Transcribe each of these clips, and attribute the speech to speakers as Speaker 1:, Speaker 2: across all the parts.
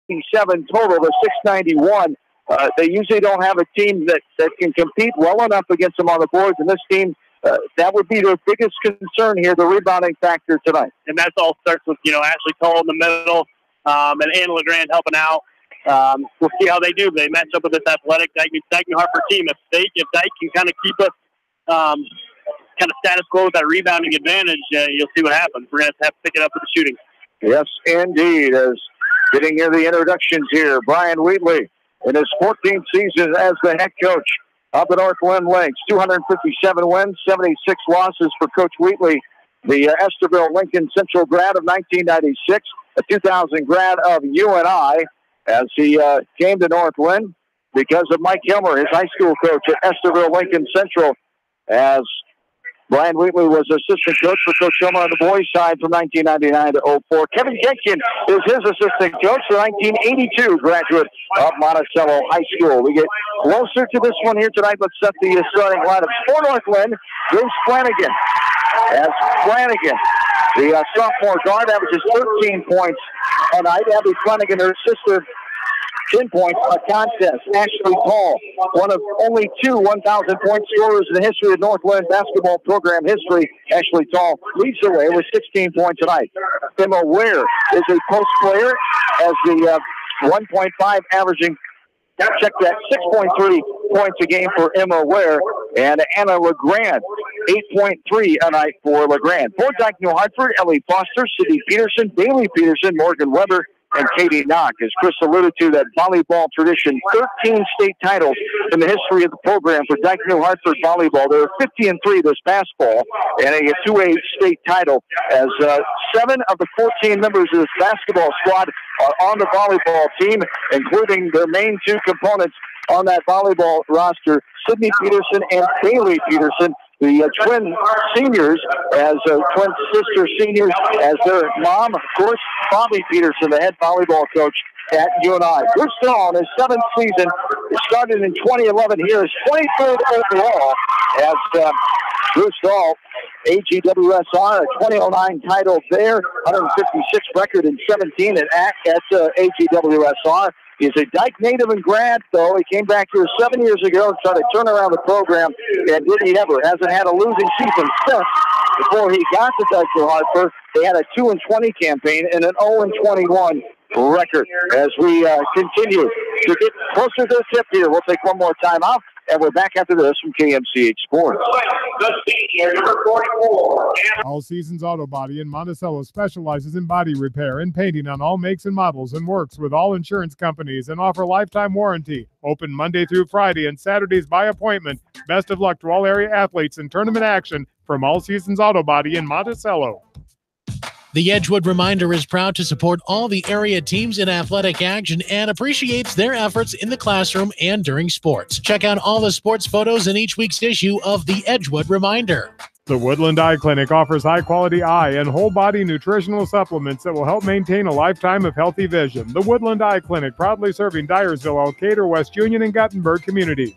Speaker 1: 757 total to 691. They usually don't have a team that can compete well enough against them on the boards, and this team, that would be their biggest concern here, the rebounding factor tonight.
Speaker 2: And that all starts with, Ashley Toll in the middle and Anna LeGrand helping out. We'll see how they do. They match up with this athletic Dike Hartford team. If Dike can kind of keep us kind of status quo with that rebounding advantage, you'll see what happens. We're going to have to pick it up with the shooting.
Speaker 1: Yes, indeed. As getting near the introductions here, Brian Wheatley in his 14th season as the head coach of the North-Linn Lynx. 257 wins, 76 losses for Coach Wheatley, the Estherville Lincoln Central grad of 1996, a 2000 grad of UNI, as he came to North-Linn because of Mike Hilmer, his high school coach at Estherville Lincoln Central, as Brian Wheatley was assistant coach for Coach Hilmer on the boys' side from 1999 to 04. Kevin Genkin is his assistant coach, the 1982 graduate of Monticello High School. We get closer to this one here tonight. Let's set the starting lineup for North-Linn. James Flanagan. As Flanagan, the sophomore guard, averages 13 points tonight. Abby Flanagan, her sister, 10 points a contest. Ashley Paul, one of only two 1,000-point scorers in the history of North-Linn basketball program history. Ashley Paul leads the way with 16 points tonight. Emma Ware is a post player as the 1.5 averaging. Check that, 6.3 points a game for Emma Ware. And Anna LeGrand, 8.3 a night for LeGrand. For Dike New Hartford, Ellie Foster, Sydney Peterson, Bailey Peterson, Morgan Weber, and Katie Knock. As Chris alluded to, that volleyball tradition, 13 state titles in the history of the program for Dike New Hartford volleyball. There were 50-3 this past fall, and a 2A state title, as 7 of the 14 members of this basketball squad are on the volleyball team, including their main two components on that volleyball roster, Sydney Peterson and Bailey Peterson, the twin seniors, as twin sister seniors, as their mom, of course, Bobby Peterson, the head volleyball coach at UNI. Bruce Dahl, in his 7th season, started in 2011 here, is 23rd overall, as Bruce Dahl, AGWSR, a 2009 title there, 156 record in 17 at AGWSR. He's a Dike native and grad, though. He came back here 7 years ago and tried to turn around the program, and did he ever. Hasn't had a losing season since. Before he got to Dike New Hartford, they had a 2-20 campaign and an 0-21 record. As we continue to get closer to the tip here, we'll take one more time out, and we're back after this from KMCH Sports.
Speaker 3: The senior, number 44.
Speaker 4: All Seasons Auto Body in Monticello specializes in body repair and painting on all makes and models, and works with all insurance companies and offer lifetime warranty. Open Monday through Friday and Saturdays by appointment. Best of luck to all area athletes in tournament action from All Seasons Auto Body in Monticello.
Speaker 5: The Edgewood Reminder is proud to support all the area teams in athletic action and appreciates their efforts in the classroom and during sports. Check out all the sports photos in each week's issue of the Edgewood Reminder.
Speaker 4: The Woodland Eye Clinic offers high-quality eye and whole-body nutritional supplements that will help maintain a lifetime of healthy vision. The Woodland Eye Clinic, proudly serving Dyersville, Elkader, West Union, and Guttenberg communities.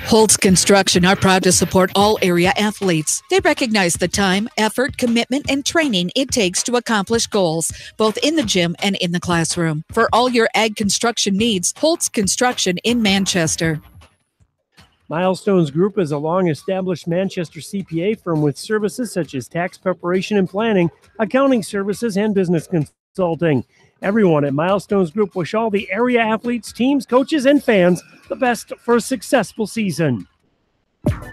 Speaker 6: Holtz Construction are proud to support all area athletes. They recognize the time, effort, commitment, and training it takes to accomplish goals, both in the gym and in the classroom. For all your ag construction needs, Holtz Construction in Manchester.
Speaker 7: Milestones Group is a long-established Manchester CPA firm with services such as tax preparation and planning, accounting services, and business consulting. Everyone at Milestones Group wish all the area athletes, teams, coaches, and fans the best for a successful season.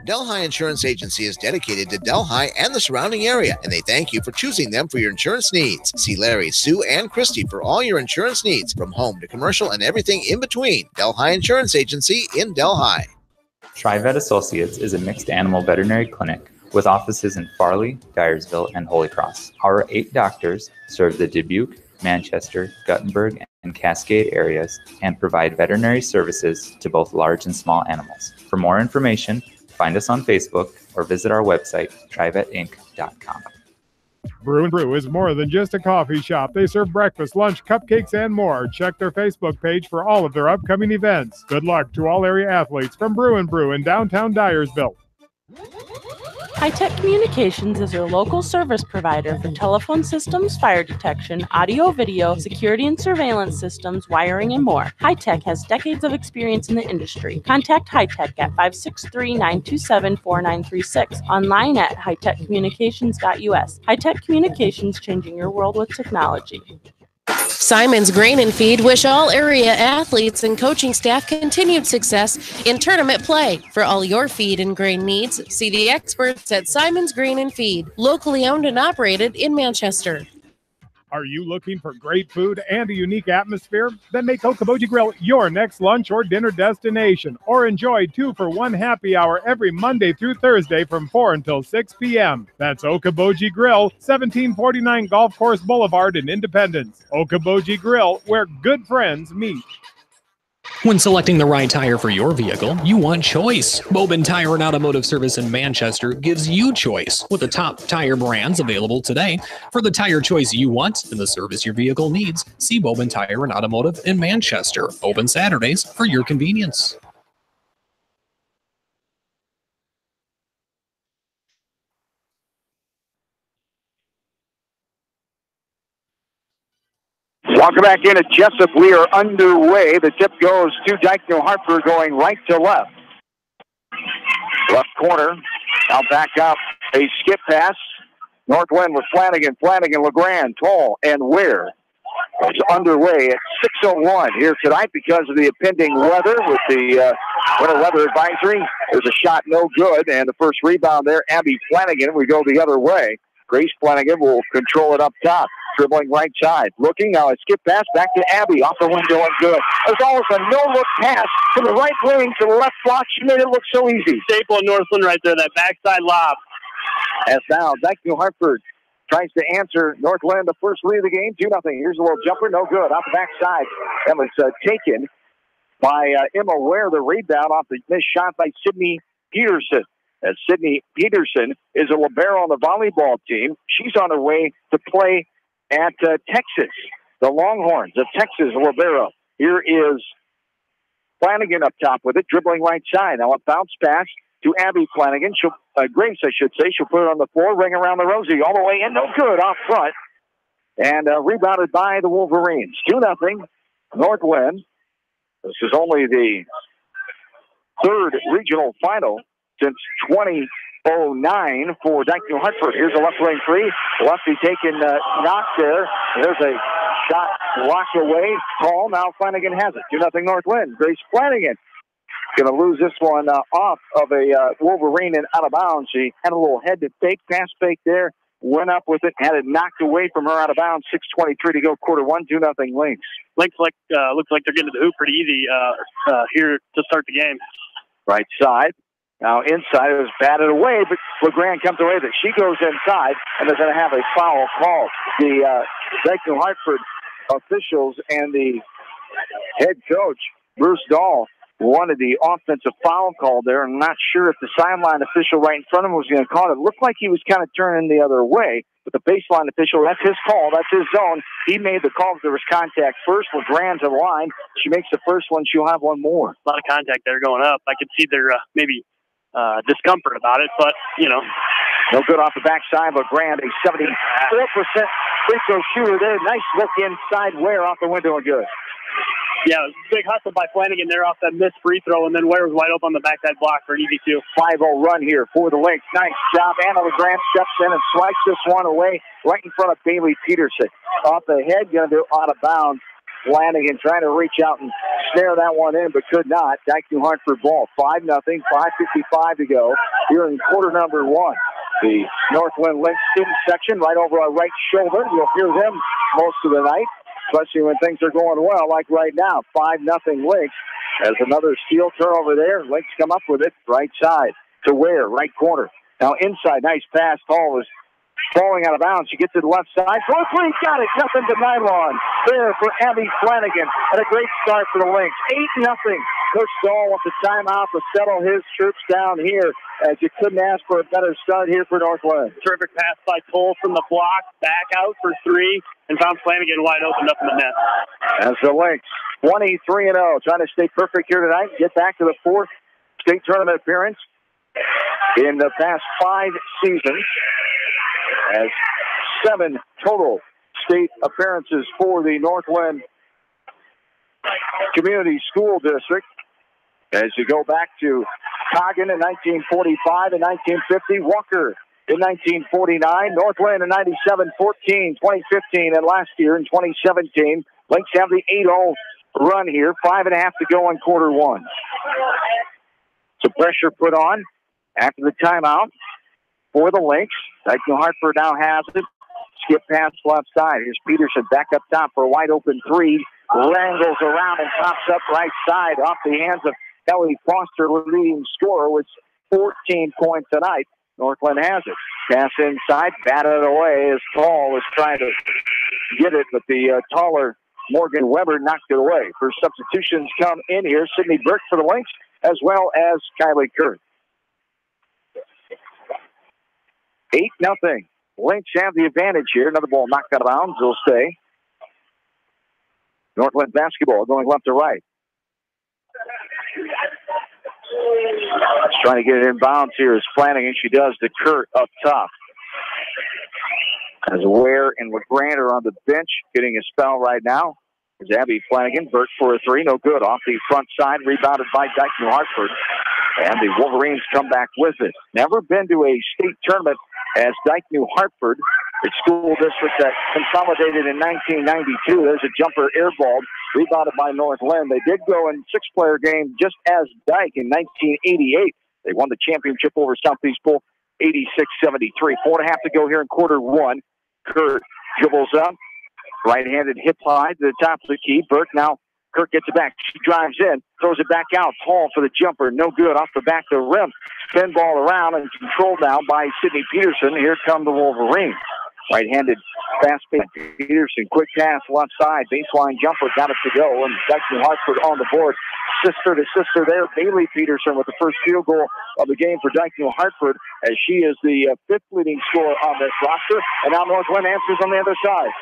Speaker 8: Delhi Insurance Agency is dedicated to Delhi and the surrounding area, and they thank you for choosing them for your insurance needs. See Larry, Sue, and Christy for all your insurance needs, from home to commercial and everything in between. Delhi Insurance Agency in Delhi.
Speaker 9: TriVet Associates is a mixed animal veterinary clinic with offices in Farley, Dyersville, and Holy Cross. Our 8 doctors serve the Dubuque, Manchester, Guttenberg, and Cascade areas and provide veterinary services to both large and small animals. For more information, find us on Facebook or visit our website, trivetinc.com.
Speaker 4: Brew and Brew is more than just a coffee shop. They serve breakfast, lunch, cupcakes, and more. Check their Facebook page for all of their upcoming events. Good luck to all area athletes from Brew and Brew in downtown Dyersville.
Speaker 10: High-Tech Communications is your local service provider for telephone systems, fire detection, audio, video, security and surveillance systems, wiring, and more. High-Tech has decades of experience in the industry. Contact High-Tech at 563-927-4936, online at hightechcommunications.us. High-Tech Communications, changing your world with technology.
Speaker 11: Simon's Grain and Feed wish all area athletes and coaching staff continued success in tournament play. For all your feed and grain needs, see the experts at Simon's Grain and Feed, locally owned and operated in Manchester.
Speaker 4: Are you looking for great food and a unique atmosphere? Then make Okoboji Grill your next lunch or dinner destination, or enjoy 2-for-1 happy hour every Monday through Thursday from 4 until 6 p.m. That's Okoboji Grill, 1749 Golf Course Boulevard in Independence. Okoboji Grill, where good friends meet.
Speaker 12: When selecting the right tire for your vehicle, you want choice. Bowman Tire and Automotive Service in Manchester gives you choice with the top tire brands available today. For the tire choice you want and the service your vehicle needs, see Bowman Tire and Automotive in Manchester. Open Saturdays for your convenience.
Speaker 1: Welcome back in at Jessup. We are underway. The tip goes to Dike New Hartford, going right to left. Left corner. Now back up. A skip pass. Northwind with Flanagan. Flanagan, LeGrand, Toll, and Weir. It's underway at 6:01 here tonight because of the impending weather with the winter weather advisory. There's a shot no good, and the first rebound there, Abby Flanagan. We go the other way. Grace Flanagan will control it up top. Dribbling right side. Looking, now a skip pass back to Abby. Off the window and good. There's always a no-look pass from the right wing to the left block. She made it look so easy.
Speaker 2: Staple and Northland right there, that backside lob.
Speaker 1: As now, Dike New Hartford tries to answer Northland the first lead of the game, 2-0. Here's a little jumper, no good. Off the backside. That was taken by Emma Ware, the rebound off the missed shot by Sydney Peterson. As Sydney Peterson is a libero on the volleyball team. She's on her way to play at Texas, the Longhorns of Texas libero. Here is Flanagan up top with it, dribbling right side. Now a bounce pass to Abby Flanagan. She'll, Grace, I should say. She'll put it on the floor, ring around the rosy, all the way in, no good, off front. And rebounded by the Wolverines. 2-0, Northwind. This is only the third regional final since 2009 for Dike New Hartford. Here's a left wing three. Lefty taking knock there. There's a shot blocked away. Call. Now Flanagan has it. 2-0 Northwind. Grace Flanagan going to lose this one off of a Wolverine and out of bounds. She had a little head to fake, pass fake there. Went up with it, had it knocked away from her out of bounds. 6:23 to go, quarter one, 2-0 Lynx.
Speaker 2: Lynx looks like they're getting to the hoop pretty easy here to start the game.
Speaker 1: Right side. Now inside, it was batted away, but LeGrand comes away with it. She goes inside, and they're going to have a foul call. The Dike New Hartford officials and the head coach, Bruce Dahl, wanted the offensive foul call there. I'm not sure if the sideline official right in front of him was going to call it. It looked like he was kind of turning the other way, but the baseline official, that's his call. That's his zone. He made the call if there was contact first. LeGrand to the line. She makes the first one. She'll have one more.
Speaker 2: A lot of contact there going up. I could see their maybe discomfort about it, but, you know.
Speaker 1: No good off the backside. LeGrand, a 74% free throw shooter there. Nice look inside. Ware off the window and good.
Speaker 2: Yeah, big hustle by Flanagan there off that missed free throw, and then Ware was wide open on the backside block for an easy 2.
Speaker 1: 5-0 run here for the Lynx. Nice job. Anna LeGrand steps in and swipes this one away right in front of Bailey Peterson. Off the head, going to do out of bounds. Flanagan trying to reach out and snare that one in, but could not. Dike New Hartford ball. 5-0, 5:55 to go here in quarter number one. The Northwind Lynx student section right over our right shoulder. You'll hear them most of the night, especially when things are going well, like right now. 5-0 Lynx. As another steal turnover there. Lynx come up with it. Right side to Ware, right corner. Now inside, nice pass. Hall was falling out of bounds. She gets to the left side. Throw three, got it. Nothing to nylon. There for Abby Flanagan. And a great start for the Lynx. 8-0. Coach Dahl wants a timeout to settle his troops down here, as you couldn't ask for a better start here for Northwind.
Speaker 2: Terrific pass by Cole from the block, back out for 3, and found Flanagan wide open up in the net.
Speaker 1: As the Lynx, 23-0, trying to stay perfect here tonight, get back to the 4th state tournament appearance. in the past 5 seasons. As 7 total state appearances for the Northland Community School District. As you go back to Coggin in 1945 and 1950, Walker in 1949, Northland in 97, 14, 2015, and last year in 2017. Lynx have the 8-0 run here, 5.5 to go in quarter one. Some pressure put on after the timeout for the Lynx. Dike New Hartford now has it. Skip pass left side. Here's Peterson back up top for a wide open three. Wrangles around and pops up right side off the hands of Kelly Foster, leading scorer with 14 points tonight. Northland has it. Pass inside, batted away as Tall was trying to get it, but the taller Morgan Weber knocked it away. First substitutions come in here. Sydney Burke for the Lynx, as well as Kylie Kurt. 8-0. Lynx have the advantage here. Another ball knocked out of bounds. It'll stay. Northland basketball going left to right. Trying to get it in bounds here is Flanagan. She does to Kurt up top. As Ware and LeGrand are on the bench, getting a spell right now. There's Abby Flanagan. Burke for a three. No good. Off the front side. Rebounded by Dike New Hartford. And the Wolverines come back with it. Never been to a state tournament as Dike New Hartford, the school district that consolidated in 1992. There's a jumper airballed, rebounded by Northland. They did go in 6-player game just as Dike in 1988. They won the championship over Southeast Bowl 86-73. 4.5 to go here in quarter one. Kurt dribbles up. Right-handed hip high to the top of the key. Burke now. Kurt gets it back. She drives in, throws it back out. Tall for the jumper. No good. Off the back of the rim. Spin ball around and controlled now by Sydney Peterson. Here come the Wolverines. Right-handed fast pass. Peterson, quick pass left side. Baseline jumper. Got it to go. And Dike New Hartford on the board. Sister to sister there. Bailey Peterson with the first field goal of the game for Dike New Hartford, as she is the 5th leading scorer on this roster. And now Northland answers on the other side.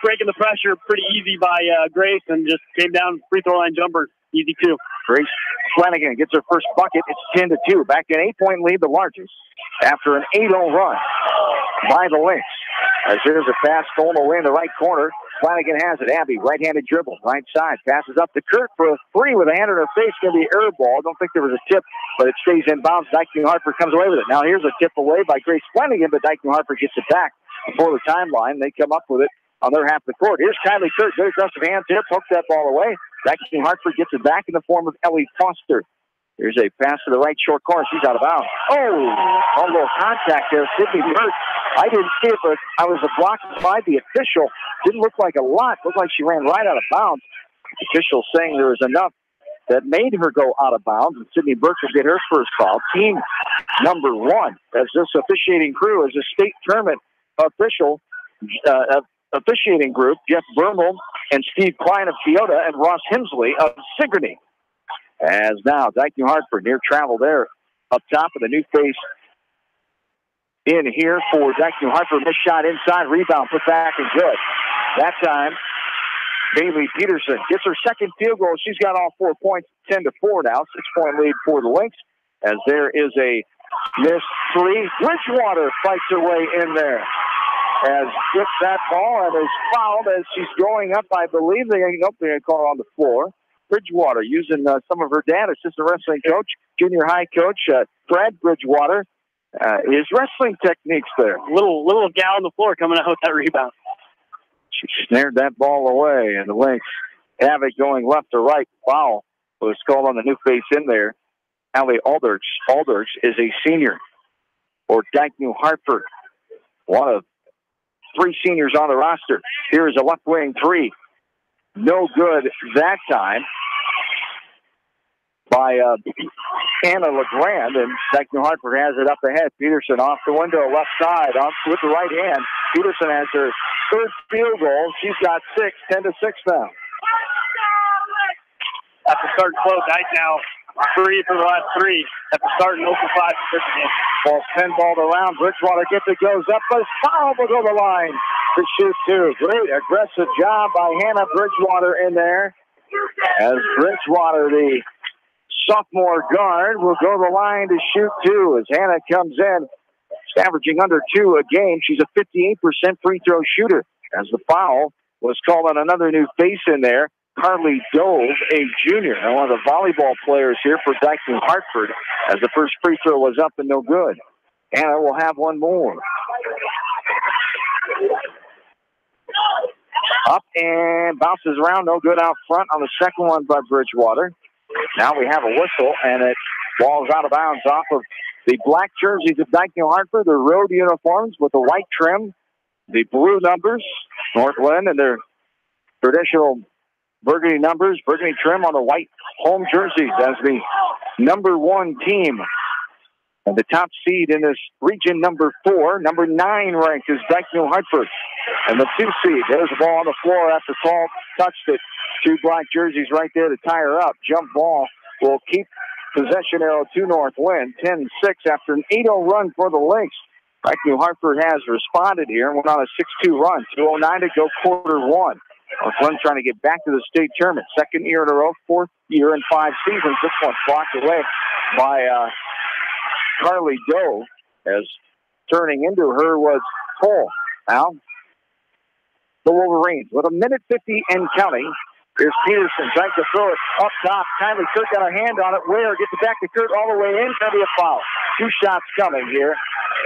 Speaker 2: Breaking the pressure pretty easy by Grace, and just came down free throw line jumper. Easy too.
Speaker 1: Grace Flanagan gets her first bucket. It's 10-2. Back in 8-point lead, the largest, after an 8-0 run by the Lynx. As there's a pass stolen away in the right corner. Flanagan has it. Abby, right-handed dribble, right side. Passes up to Kurt for a three with a hand in her face. Going to be air ball. Don't think there was a tip, but it stays in bounds. Dike New Hartford comes away with it. Now here's a tip away by Grace Flanagan, but Dike New Hartford gets it back before the timeline. They come up with it on their half of the court. Here's Kylie Kurt. Good aggressive hands here. Pokes that ball away. Dike New Hartford gets it back in the form of Ellie Foster. Here's a pass to the right short corner. She's out of bounds. Oh, a little contact there. Sydney Burke. I didn't see it, but I was blocked by the official. Didn't look like a lot. Looked like she ran right out of bounds. The official saying there was enough that made her go out of bounds, and Sydney Burke will get her first foul. Team number 1. As this officiating crew is a state tournament official, officiating group, Jeff Bermel and Steve Klein of Toyota and Ross Hemsley of Sigourney. As now Dike New Hartford near travel there up top of the new face in here for Dike New Hartford. Missed shot inside, rebound, put back and good. That time, Bailey Peterson gets her second field goal. She's got all 4 points, 10-4 now. 6-point lead for the Lynx. As there is a missed three. Bridgewater fights her way in there. As gets that ball and is fouled as she's going up. I believe they're going to call her on the floor. Bridgewater using some of her dad, assistant wrestling coach, junior high coach, Brad Bridgewater, his wrestling techniques there.
Speaker 2: Little gal on the floor coming out with that rebound.
Speaker 1: She snared that ball away, and the Lynx have it going left to right. Foul was called on the new face in there. Allie Aldrich. Aldrich is a senior for Dike New Hartford. One of 3 seniors on the roster. Here is a left wing three. No good that time by Anna LeGrand, and Dike New Hartford has it up ahead. Peterson off the window, left side, off with the right hand. Peterson has her third field goal. She's got 6, 10-6 now.
Speaker 2: After starting slow, Dike now 3 for the last 3. After starting 0 for 5 for this game.
Speaker 1: Ball pinballed around. Bridgewater gets it, goes up, but foul will go the line to shoot 2. Great aggressive job by Hannah Bridgewater in there. As Bridgewater, the sophomore guard, will go to the line to shoot two as Hannah comes in. She's averaging under 2 a game. She's a 58% free throw shooter. As the foul was called on another new face in there, Carly Dove, a junior, and one of the volleyball players here for Dike New Hartford, as the first free throw was up and no good. Hannah will have one more. Up and bounces around, no good out front on the second one by Bridgewater. Now we have a whistle, and it falls out of bounds off of the black jerseys of Dike New Hartford, their road uniforms with the white trim, the blue numbers, North.LINN, and their traditional burgundy numbers, burgundy trim on the white home jerseys as the number 1 team. And the top seed in this region, number 4, number 9 ranked is Dike New Hartford. And the 2 seed, there's the ball on the floor after Paul touched it. 2 black jerseys right there to tie her up. Jump ball will keep possession arrow to North.LINN. 10-6 after an 8-0 run for the Lynx. Dike New Hartford has responded here and went on a 6-2 run. 2:09 to go, quarter 1. North.LINN trying to get back to the state tournament. 2nd year in a row, 4th year in 5 seasons. This one blocked away by Carly Doe, as turning into her was Cole. Now, the Wolverines with 1:50 and counting. Here's Peterson trying to throw it up top. Kindly Kirk got a hand on it. Ware gets it back to Kirk all the way in. Going to be a foul. 2 shots coming here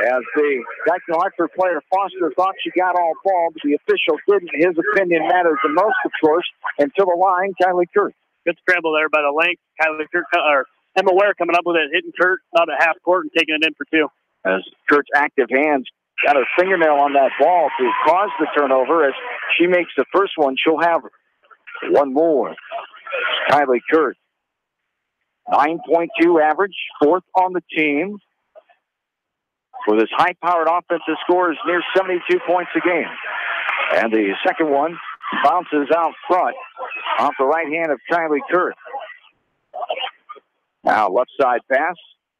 Speaker 1: as the Dike New Hartford player Foster thought she got all ball, but the official didn't. His opinion matters the most, of course. And to the line, Kylie Kirk.
Speaker 2: Good scramble there by the Lynx. Kylie Kirk, or Emma Ware coming up with it, hitting Kurt out at half court and taking it in for 2.
Speaker 1: As Kurt's active hands got her fingernail on that ball to cause the turnover. As she makes the first one, she'll have one more. Kylie Kurt, 9.2 average, 4th on the team. With his high-powered offensive scores near 72 points a game. And the second one bounces out front off the right hand of Kylie Kurt. Now, left side pass,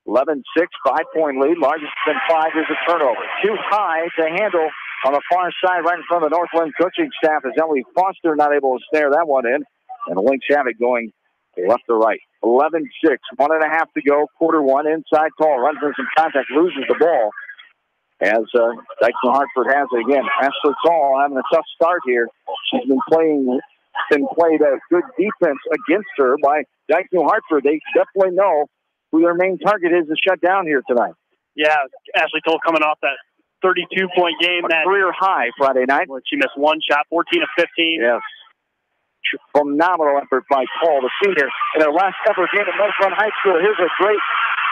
Speaker 1: 11-6, 5-point lead. Largest than 5 is a turnover. Too high to handle on the far side right in front of the North.LINN coaching staff as Ellie Foster not able to snare that one in. And the Lynx have it going left to right. 11-6, 1.5 to go, quarter 1. Inside Tall runs into some contact, loses the ball. As Dike New Hartford has it again. Ashley Tall having a tough start here. She's been played a good defense against her by Dike New Hartford. They definitely know who their main target is to shut down here tonight.
Speaker 2: Yeah, Ashley Toll coming off that 32-point game.
Speaker 1: A career high Friday night.
Speaker 2: Where she missed 1 shot, 14 of 15.
Speaker 1: Yes. Phenomenal effort by Paul, the senior, in her last ever game at North.LINN High School. Here's a great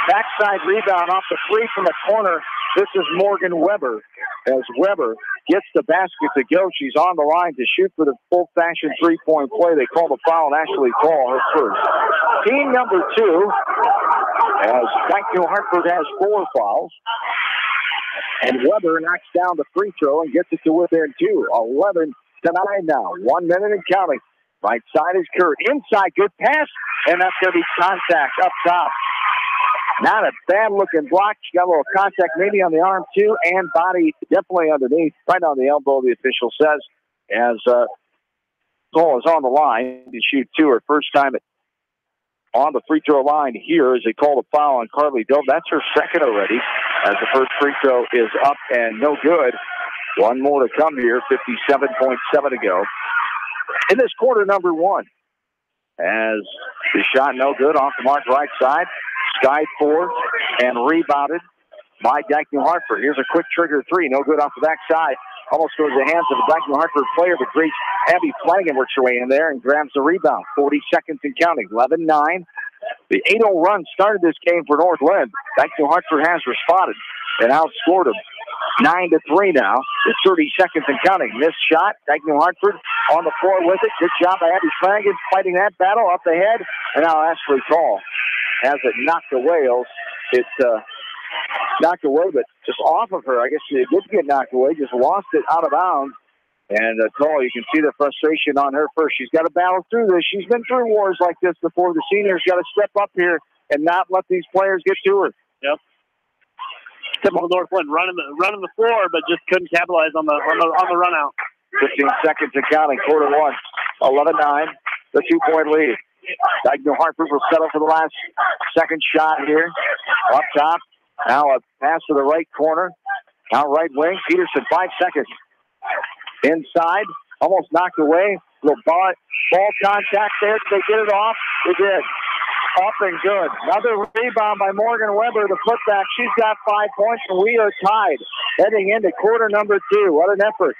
Speaker 1: backside rebound off the 3 from the corner. This is Morgan Weber. As Weber gets the basket to go, she's on the line to shoot for the full-fashioned 3-point play. They call the foul on Ashley Paul, her first. Team number 2, as Dike New Hartford has 4 fouls. And Weber knocks down the free throw and gets it to within 2. 11-9 now. 1 minute and counting. Right side is Kurt. Inside, good pass. And that's going to be contact up top. Not a bad-looking block. She got a little contact maybe on the arm, too, and body definitely underneath. Right on the elbow, the official says, as Cole is on the line to shoot 2. Her first time on the free throw line here as they call the foul on Carly Dove. That's her second already, as the first free throw is up and no good. 1 more to come here, 57.7 to go. In this quarter, number 1. As the shot no good off the mark right side. Skied for and rebounded by Dike New Hartford. Here's a quick trigger 3. No good off the backside. Almost goes the hands of the Dike New Hartford player, but great Abby Flanagan works her way in there and grabs the rebound. 40 seconds and counting. 11-9. The 8-0 run started this game for North.LINN. Dike New Hartford has responded and outscored them 9-3 now. It's 30 seconds and counting. Missed shot. Dike New Hartford on the floor with it. Good job by Abby Flanagan fighting that battle up the head. And now Ashley Tall has it knocked away. It's knocked away, but just off of her. I guess she did get knocked away, just lost it out of bounds. And Tall, you can see the frustration on her first. She's got to battle through this. She's been through wars like this before. The seniors got to step up here and not let these players get to her.
Speaker 2: Yep. Typical North.LINN running the floor, but just couldn't capitalize on the run out.
Speaker 1: 15 seconds and counting. Quarter 1. 11-9. The 2-point lead. Dyke New Hartford will settle for the last second shot here. Up top. Now a pass to the right corner. Now right wing. Peterson, 5 seconds. Inside. Almost knocked away. Little ball contact there. Did they get it off? They did. Up and good. Another rebound by Morgan Weber. The putback. She's got 5 points, and we are tied heading into quarter number 2. What an effort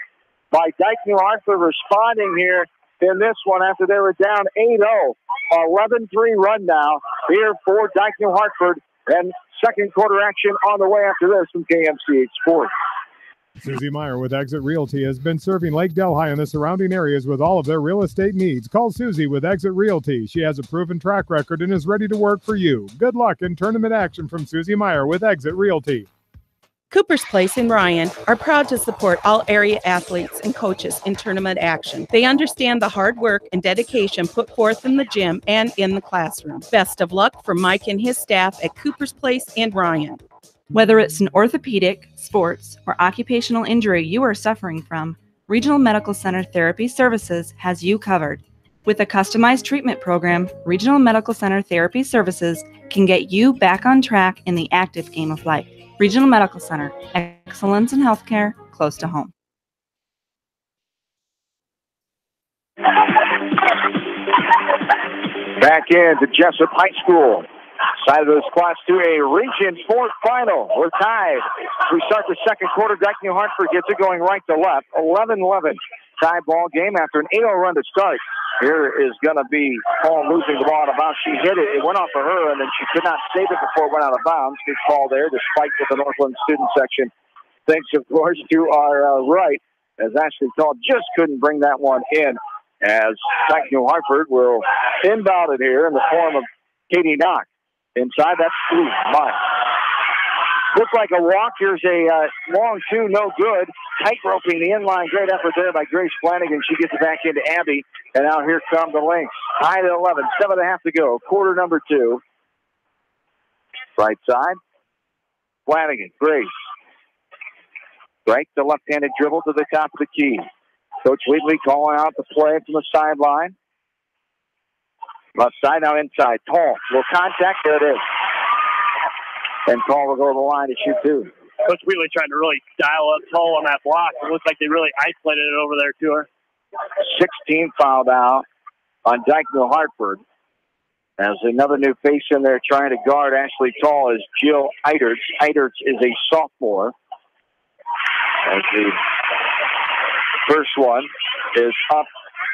Speaker 1: by Dyke New Hartford responding here in this one after they were down 8-0. 11-3 run now here for Dyke New Hartford, and second quarter action on the way after this from KMCH Sports.
Speaker 4: Susie Meyer with Exit Realty has been serving Lake Delhi and the surrounding areas with all of their real estate needs. Call Susie with Exit Realty. She has a proven track record and is ready to work for you. Good luck in tournament action from Susie Meyer with Exit Realty.
Speaker 10: Cooper's Place in Ryan are proud to support all area athletes and coaches in tournament action. They understand the hard work and dedication put forth in the gym and in the classroom. Best of luck from Mike and his staff at Cooper's Place in Ryan.
Speaker 13: Whether it's an orthopedic, sports, or occupational injury you are suffering from, Regional Medical Center Therapy Services has you covered. With a customized treatment program, Regional Medical Center Therapy Services can get you back on track in the active game of life. Regional Medical Center, excellence in healthcare, close to home.
Speaker 1: Back into Jessup High School. Side of this Class 2A Region 4 final. We're tied. We start the second quarter. Dyke New Hartford gets it going right to left. 11-11 tie ball game after an 8-0 run to start. Here is going to be Paul losing the ball out of bounds. She hit it. It went off of her, and then she could not save it before it went out of bounds. Good call there, despite what the Northland student section thinks, of course, to our right, as Ashley Tall just couldn't bring that one in, as Dyke New Hartford will inbound it here in the form of Katie Knock. Inside, that's Mike. Looks like a walk. Here's a long two, no good. Tight roping the inline. Great effort there by Grace Flanagan. She gets it back into Abby. And now here come the Lynx. Tied at 11. 7.5 to go. Quarter number 2. Right side. Flanagan. Grace. Right, the left-handed dribble to the top of the key. Coach Wheatley calling out the play from the sideline. Left side, now inside. Tall. Little contact. There it is. And Tall will go to the line to shoot 2.
Speaker 2: Coach Wheatley trying to really dial up Tall on that block. It looks like they really isolated it over there to her.
Speaker 1: 16 fouled out on Dyke New Hartford. As another new face in there trying to guard Ashley Tall is Jill Eiderts. Eiderts is a sophomore. As the first one is up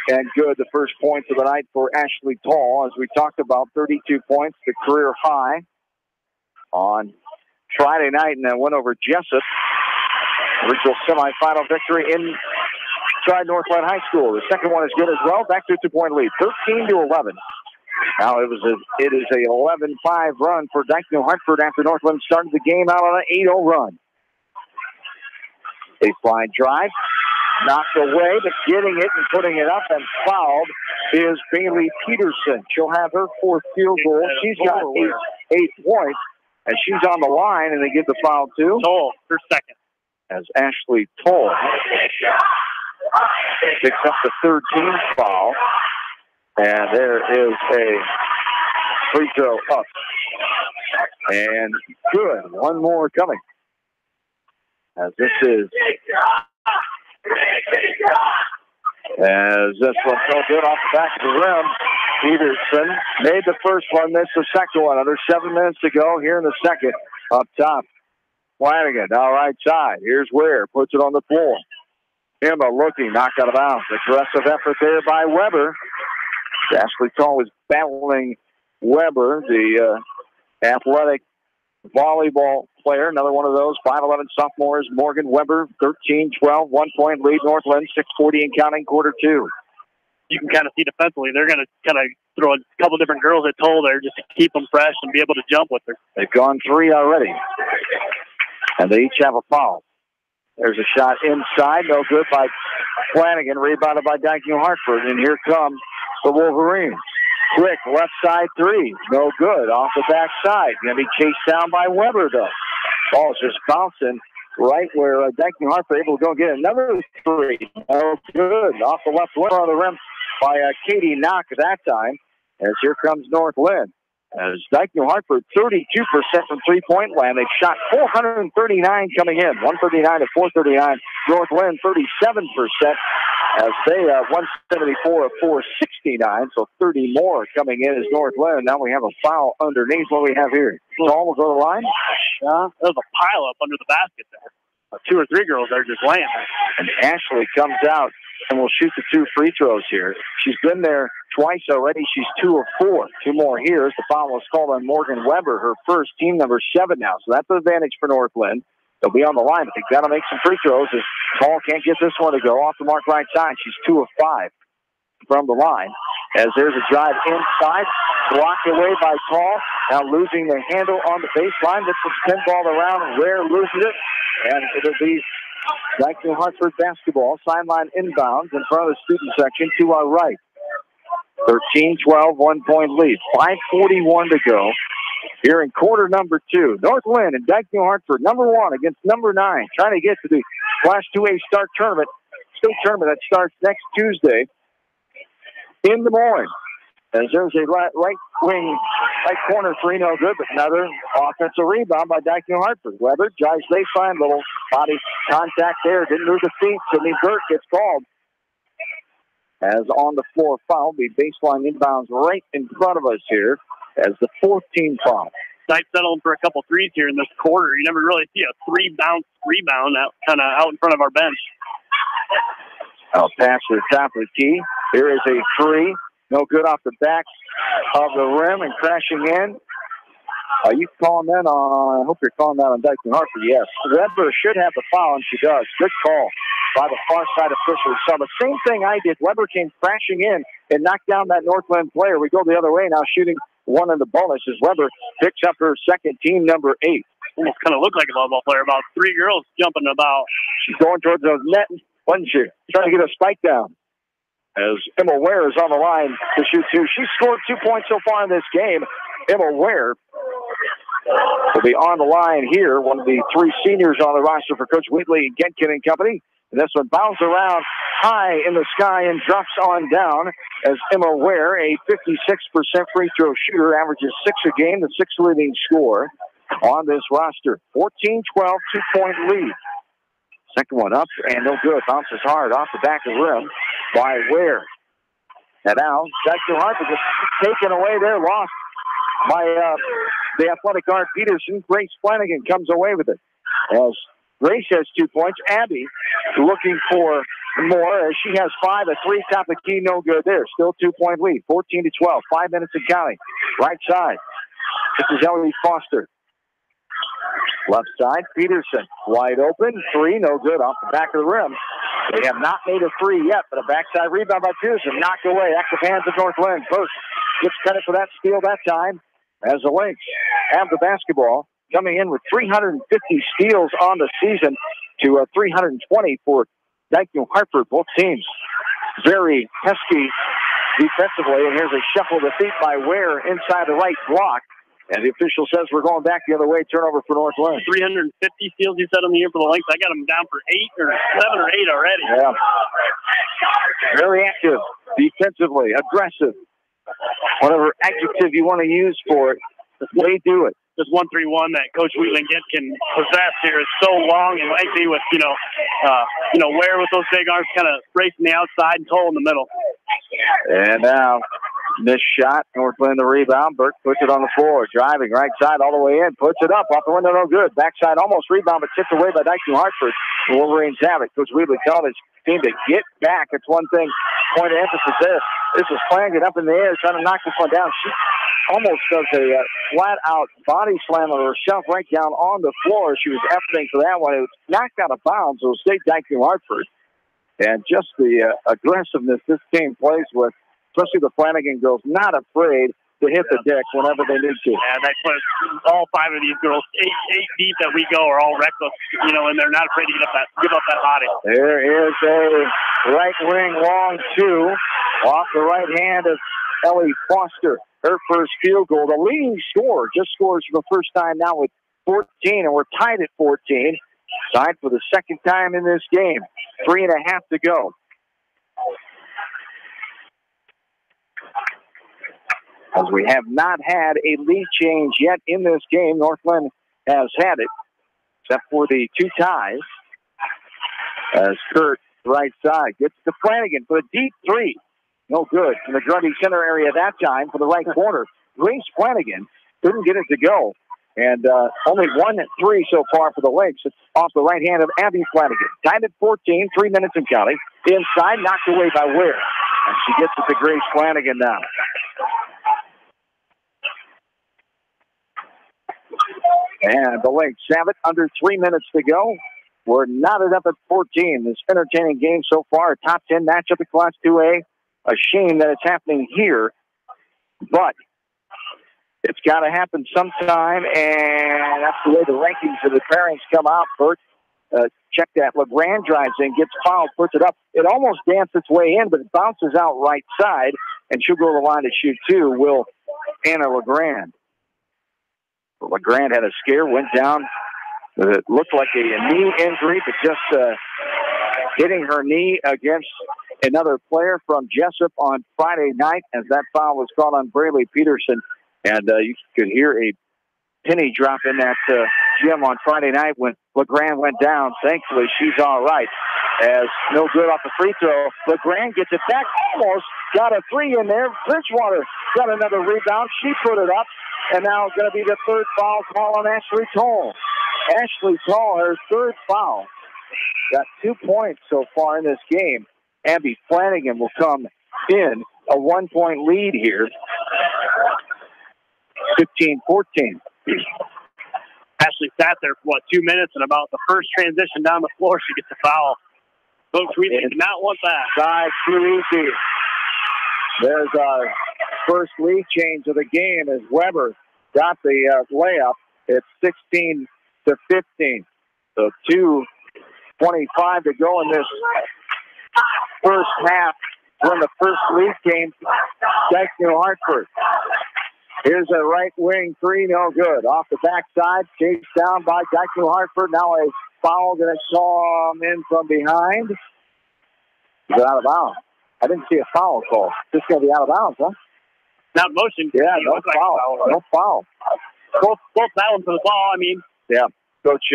Speaker 1: and good. The first points of the night for Ashley Tall. As we talked about, 32 points, the career high on Friday night, and then went over Jessup. Original semifinal victory inside Northland High School. The second one is good as well. Back to a 2-point lead, 13-11. Now it is a 11-5 run for Dyke New Hartford after Northland started the game out on an 8-0 run. Baseline drive, knocked away, but getting it and putting it up and fouled is Bailey Peterson. She'll have her fourth field goal. She's got eight points, and she's on the line, and they give the foul to
Speaker 2: Toll, her second.
Speaker 1: As Ashley Toll picks up the 13th foul, and there is a free throw up. And good. One more coming. As this one's so good off the back of the rim. Peterson made the first one, missed the second one. Under 7 minutes to go here in the second. Up top, Flanagan, now right side. Here's Ware, puts it on the floor. Emma looking, knocked out of bounds. Aggressive effort there by Weber. Ashley Tall was battling Weber, the athletic volleyball player. Another one of those 5'11" sophomores. Morgan Weber, 13-12, 1-point lead. Northland, 6:40 and counting, quarter 2.
Speaker 2: You can kind of see defensively, they're going to kind of throw a couple different girls at Toll there just to keep them fresh and be able to jump with her.
Speaker 1: They've gone 3 already, and they each have a foul. There's a shot inside, no good by Flanagan, rebounded by Dyke New Hartford, and here come the Wolverines. Quick left side 3, no good. Off the back side, going to be chased down by Weber though. Ball's just bouncing right where Dyke New Hartford able to go get another 3. No good. Off the left wing on the rim by Katie Knock that time. as here comes North-Linn. As Dike New Hartford, 32% from three-point land. They've shot 439 coming in, 139 to 439. North-Linn, 37%, as they 174 of 469, so 30 more coming in as North-Linn. Now we have a foul underneath. What we have here? Saul will go to the line.
Speaker 2: There's a pile up under the basket there. 2 or 3 girls are just laying there.
Speaker 1: And Ashley comes out and will shoot the 2 free throws here. She's been there twice already. She's 2 of 4. 2 more here. The foul was called on Morgan Weber, her first, team number 7 now. So that's an advantage for North-Linn. They'll be on the line, but they've got to make some free throws as Paul can't get this one to go. Off the mark right side. She's 2 of 5 from the line. As there's a drive inside, blocked away by Paul. Now losing the handle on the baseline. This was pinballed around. Ware loses it. And it'll be Dike New Hartford basketball. Sideline inbounds in front of the student section to our right. 13-12, 1-point lead. 5:41 to go here in quarter number 2. North-Linn and Dike New Hartford, number 1 against number 9, trying to get to the Class 2A state tournament that starts next Tuesday in the morning. As there's a right corner 3, no good, but another offensive rebound by Dike New Hartford. Weber drives baseline, little body contact there, didn't move the feet. Sydney Burke gets called. As on the floor foul, the baseline inbounds right in front of us here as the 14th foul.
Speaker 2: Dike settling for a couple threes here in this quarter. You never really see a 3-bounce rebound out in front of our bench.
Speaker 1: I'll pass to the top of the key. Here is a 3. No good off the back of the rim and crashing in. Are you calling that on? I hope you're calling that on Dike New Hartford. Yes. Weber should have the foul, and she does. Good call by the far side official. So the same thing I did. Weber came crashing in and knocked down that North-Linn player. We go the other way now, shooting 1 in the bonus as Weber picks up her second, team number 8.
Speaker 2: Almost kind of looked like a volleyball player. About 3 girls jumping about.
Speaker 1: She's going towards the net, wasn't she? Trying to get a spike down. As Emma Ware is on the line to shoot 2. She scored 2 points so far in this game. Emma Ware will be on the line here, one of the 3 seniors on the roster for Coach Wheatley, Genkin and company. And this one bounces around high in the sky and drops on down as Emma Ware, a 56% free throw shooter, averages 6 a game, the 6th leading scorer on this roster. 14-12, 2-point lead. Second one up and no good. Bounces hard off the back of the rim by Ware. And now, Dike New Hartford just taken away there, lost by the athletic guard Peterson. Grace Flanagan comes away with it. As Grace has 2 points. Abby looking for more as she has 5, a 3, top of the key, no good there. Still 2-point lead, 14-12, 5 minutes and counting. Right side. This is Ellie Foster. Left side, Peterson, wide open, 3, no good, off the back of the rim. They have not made a 3 yet, but a backside rebound by Peterson, knocked away, active hands of North-Linn. Coach gets credit for that steal that time, as the Lynx have the basketball, coming in with 350 steals on the season to 320 for Dike New Hartford. Both teams very pesky defensively, and here's a shuffle of the feet by Ware inside the right block. And the official says we're going back the other way. Turnover for North-Linn.
Speaker 2: 350 steals you said on the year for the Lynx. I got them down for 7 or 8 already.
Speaker 1: Yeah. Very active defensively, aggressive. Whatever adjective you want to use for it, they do it.
Speaker 2: This 1-3-1 that Coach Wheatland can possess here is so long and lengthy with, Ware with those big arms kind of racing the outside and Toll in the middle.
Speaker 1: And now, missed shot. North-Linn the rebound. Burke puts it on the floor. Driving right side all the way in. Puts it up. Off the window, no good. Backside almost rebound, but tipped away by Dike New Hartford. The Wolverines have it. Coach Wheatley telling his team to get back. It's one thing. Point of emphasis there. This is Flanagan up in the air trying to knock this one down. She almost does a flat-out body slam of herself right down on the floor. She was efforting for that one. It was knocked out of bounds. It will stay Dike New Hartford. And just the aggressiveness this team plays with, especially the Flanagan girls, not afraid to hit the deck whenever they need to.
Speaker 2: Yeah, that's what all 5 of these girls, 8 deep that we go, are all reckless, and they're not afraid to give up that body.
Speaker 1: There is a right wing long 2 off the right hand of Ellie Foster. Her first field goal. The leading scorer just scores for the first time now with 14, and we're tied at 14. Tied for the second time in this game. 3.5 to go. as we have not had a lead change yet in this game. Northland has had it, except for the 2 ties. As Kurt, right side, gets to Flanagan for a deep 3. No good in the Grundy Center area that time for the right corner. Grace Flanagan couldn't get it to go. And only 1-3 so far for the Lakes. It's off the right hand of Abby Flanagan. Tied at 14, 3 minutes and counting. Inside, knocked away by Ware. And she gets it to Grace Flanagan now. And the Lakes have it under 3 minutes to go. We're knotted up at 14. This entertaining game so far, a top 10 matchup at Class 2A. A shame that it's happening here, but it's got to happen sometime, and that's the way the rankings of the pairings come out. Bert, check that. LeGrand drives in, gets fouled, puts it up. It almost danced its way in, but it bounces out right side, and she'll go to the line to shoot 2, will Anna LeGrand. LeGrand had a scare, went down. It looked like a knee injury, but just hitting her knee against another player from Jessup on Friday night, as that foul was called on Braylee Peterson. And you could hear a penny drop in that gym on Friday night when LeGrand went down. Thankfully, she's all right. As no good off the free throw. LeGrand gets it back, almost got a 3 in there. Bridgewater got another rebound. She put it up. And now it's going to be the 3rd foul call on Ashley Toll. Ashley Toll, her 3rd foul. Got 2 points so far in this game. Abby Flanagan will come in a 1-point lead here. 15-14.
Speaker 2: Ashley sat there for, 2 minutes, and about the first transition down the floor, she gets a foul. Folks, we did not want that.
Speaker 1: Side too easy. There's our first lead change of the game as Weber got the layup. It's 16-15. So 2:25 to go in this first half. We're in the first lead game. Dike New Hartford. Here's a right wing 3, no good. Off the backside, chased down by Dike New Hartford. Now a foul that I saw him in from behind. Is out of bounds? I didn't see a foul call. Just going to be out of bounds, huh?
Speaker 2: Not motion.
Speaker 1: Yeah, no foul. No foul.
Speaker 2: Both fouling for the ball, I mean.
Speaker 1: Yeah. Coach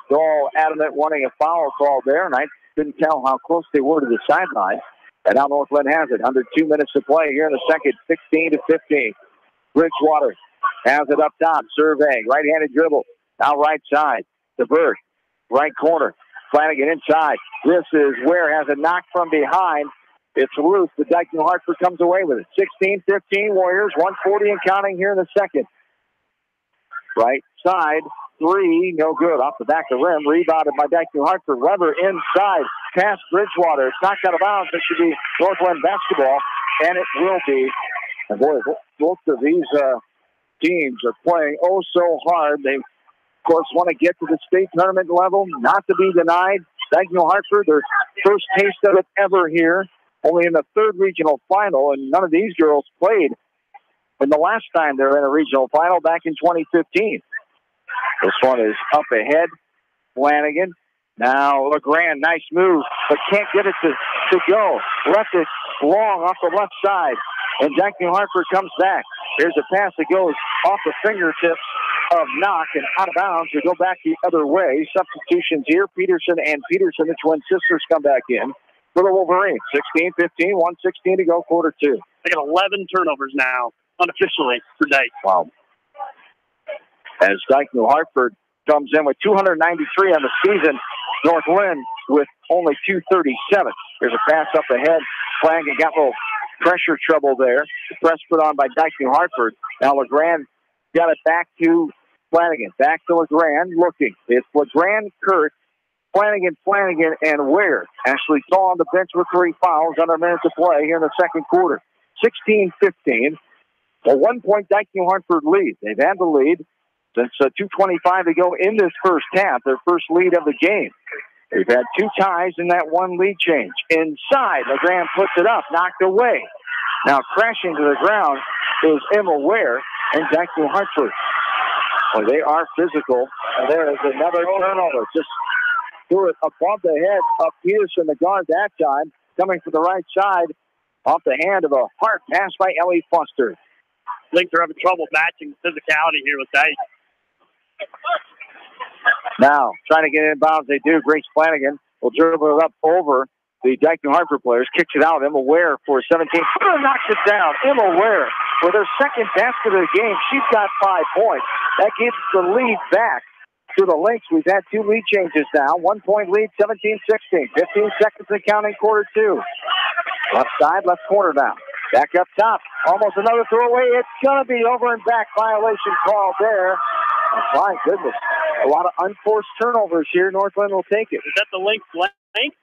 Speaker 1: Dahl adamant wanting a foul call there, and I couldn't tell how close they were to the sideline. And now Northland has it. Under 2 minutes to play here in the second, 16-15. Bridgewater has it up top, surveying. Right-handed dribble. Now right side to Bird. Right corner. Flanagan inside. This is Ware has a knock from behind. It's loose. The Dike New Hartford comes away with it. 16-15 Warriors. 1:40 and counting here in the second. Right side. 3, no good. Off the back of the rim. Rebounded by Dike New Hartford. Weber inside. Past Bridgewater. It's knocked out of bounds. It should be Northland basketball. And it will be. And boy, both of these teams are playing oh so hard. They, of course, want to get to the state tournament level. Not to be denied. Dike New Hartford, their first taste of it ever here. Only in the 3rd regional final. And none of these girls played in the last time they were in a regional final back in 2015. This one is up ahead. Flanagan. Now LeGrand, nice move, but can't get it to go. Left it long off the left side. And Dike New Hartford comes back. Here's a pass that goes off the fingertips of Knock and out of bounds. We go back the other way. Substitutions here. Peterson and Peterson, the twin sisters, come back in for the Wolverines. 16-15, 1:16 to go, quarter 2.
Speaker 2: They got 11 turnovers now, unofficially, for Dike.
Speaker 1: Wow. As Dike New Hartford comes in with 293 on the season, North-LINN with only 237. There's a pass up ahead. Flanagan got a little pressure trouble there. The press put on by Dike New Hartford. Now LeGrand got it back to Flanagan. Back to LeGrand looking. It's LeGrand, Kurt, Flanagan, and Ware. Ashley Saw on the bench with 3 fouls under a minute to play here in the second quarter. 16-15. A 1-point Dike New Hartford lead. They've had the lead since 2:25 to go in this first half, their first lead of the game. They've had 2 ties in that 1 lead change. Inside, LeGrand puts it up, knocked away. Now crashing to the ground is Emma Ware and Dike New Hartford. Well, they are physical. And there is another turnover. Just threw it above the head of Peterson, the guard that time. Coming from the right side, off the hand of a Hart pass by Ellie Foster.
Speaker 2: Lynx are having trouble matching physicality here with Dike.
Speaker 1: Now, trying to get inbounds, they do. Grace Flanagan will dribble it up over the Dike New Hartford players, kicks it out. Emma Ware for 17. Knocks it down. Emma Ware with her second basket of the game. She's got 5 points. That gives the lead back to the Lynx. We've had 2 lead changes now. 1 point lead, 17-16. 15 seconds and counting, quarter 2. Left side, left corner now. Back up top. Almost another throwaway. It's going to be over and back. Violation called there. Oh, my goodness. A lot of unforced turnovers here. Northland will take it.
Speaker 2: Is that the Lynx length?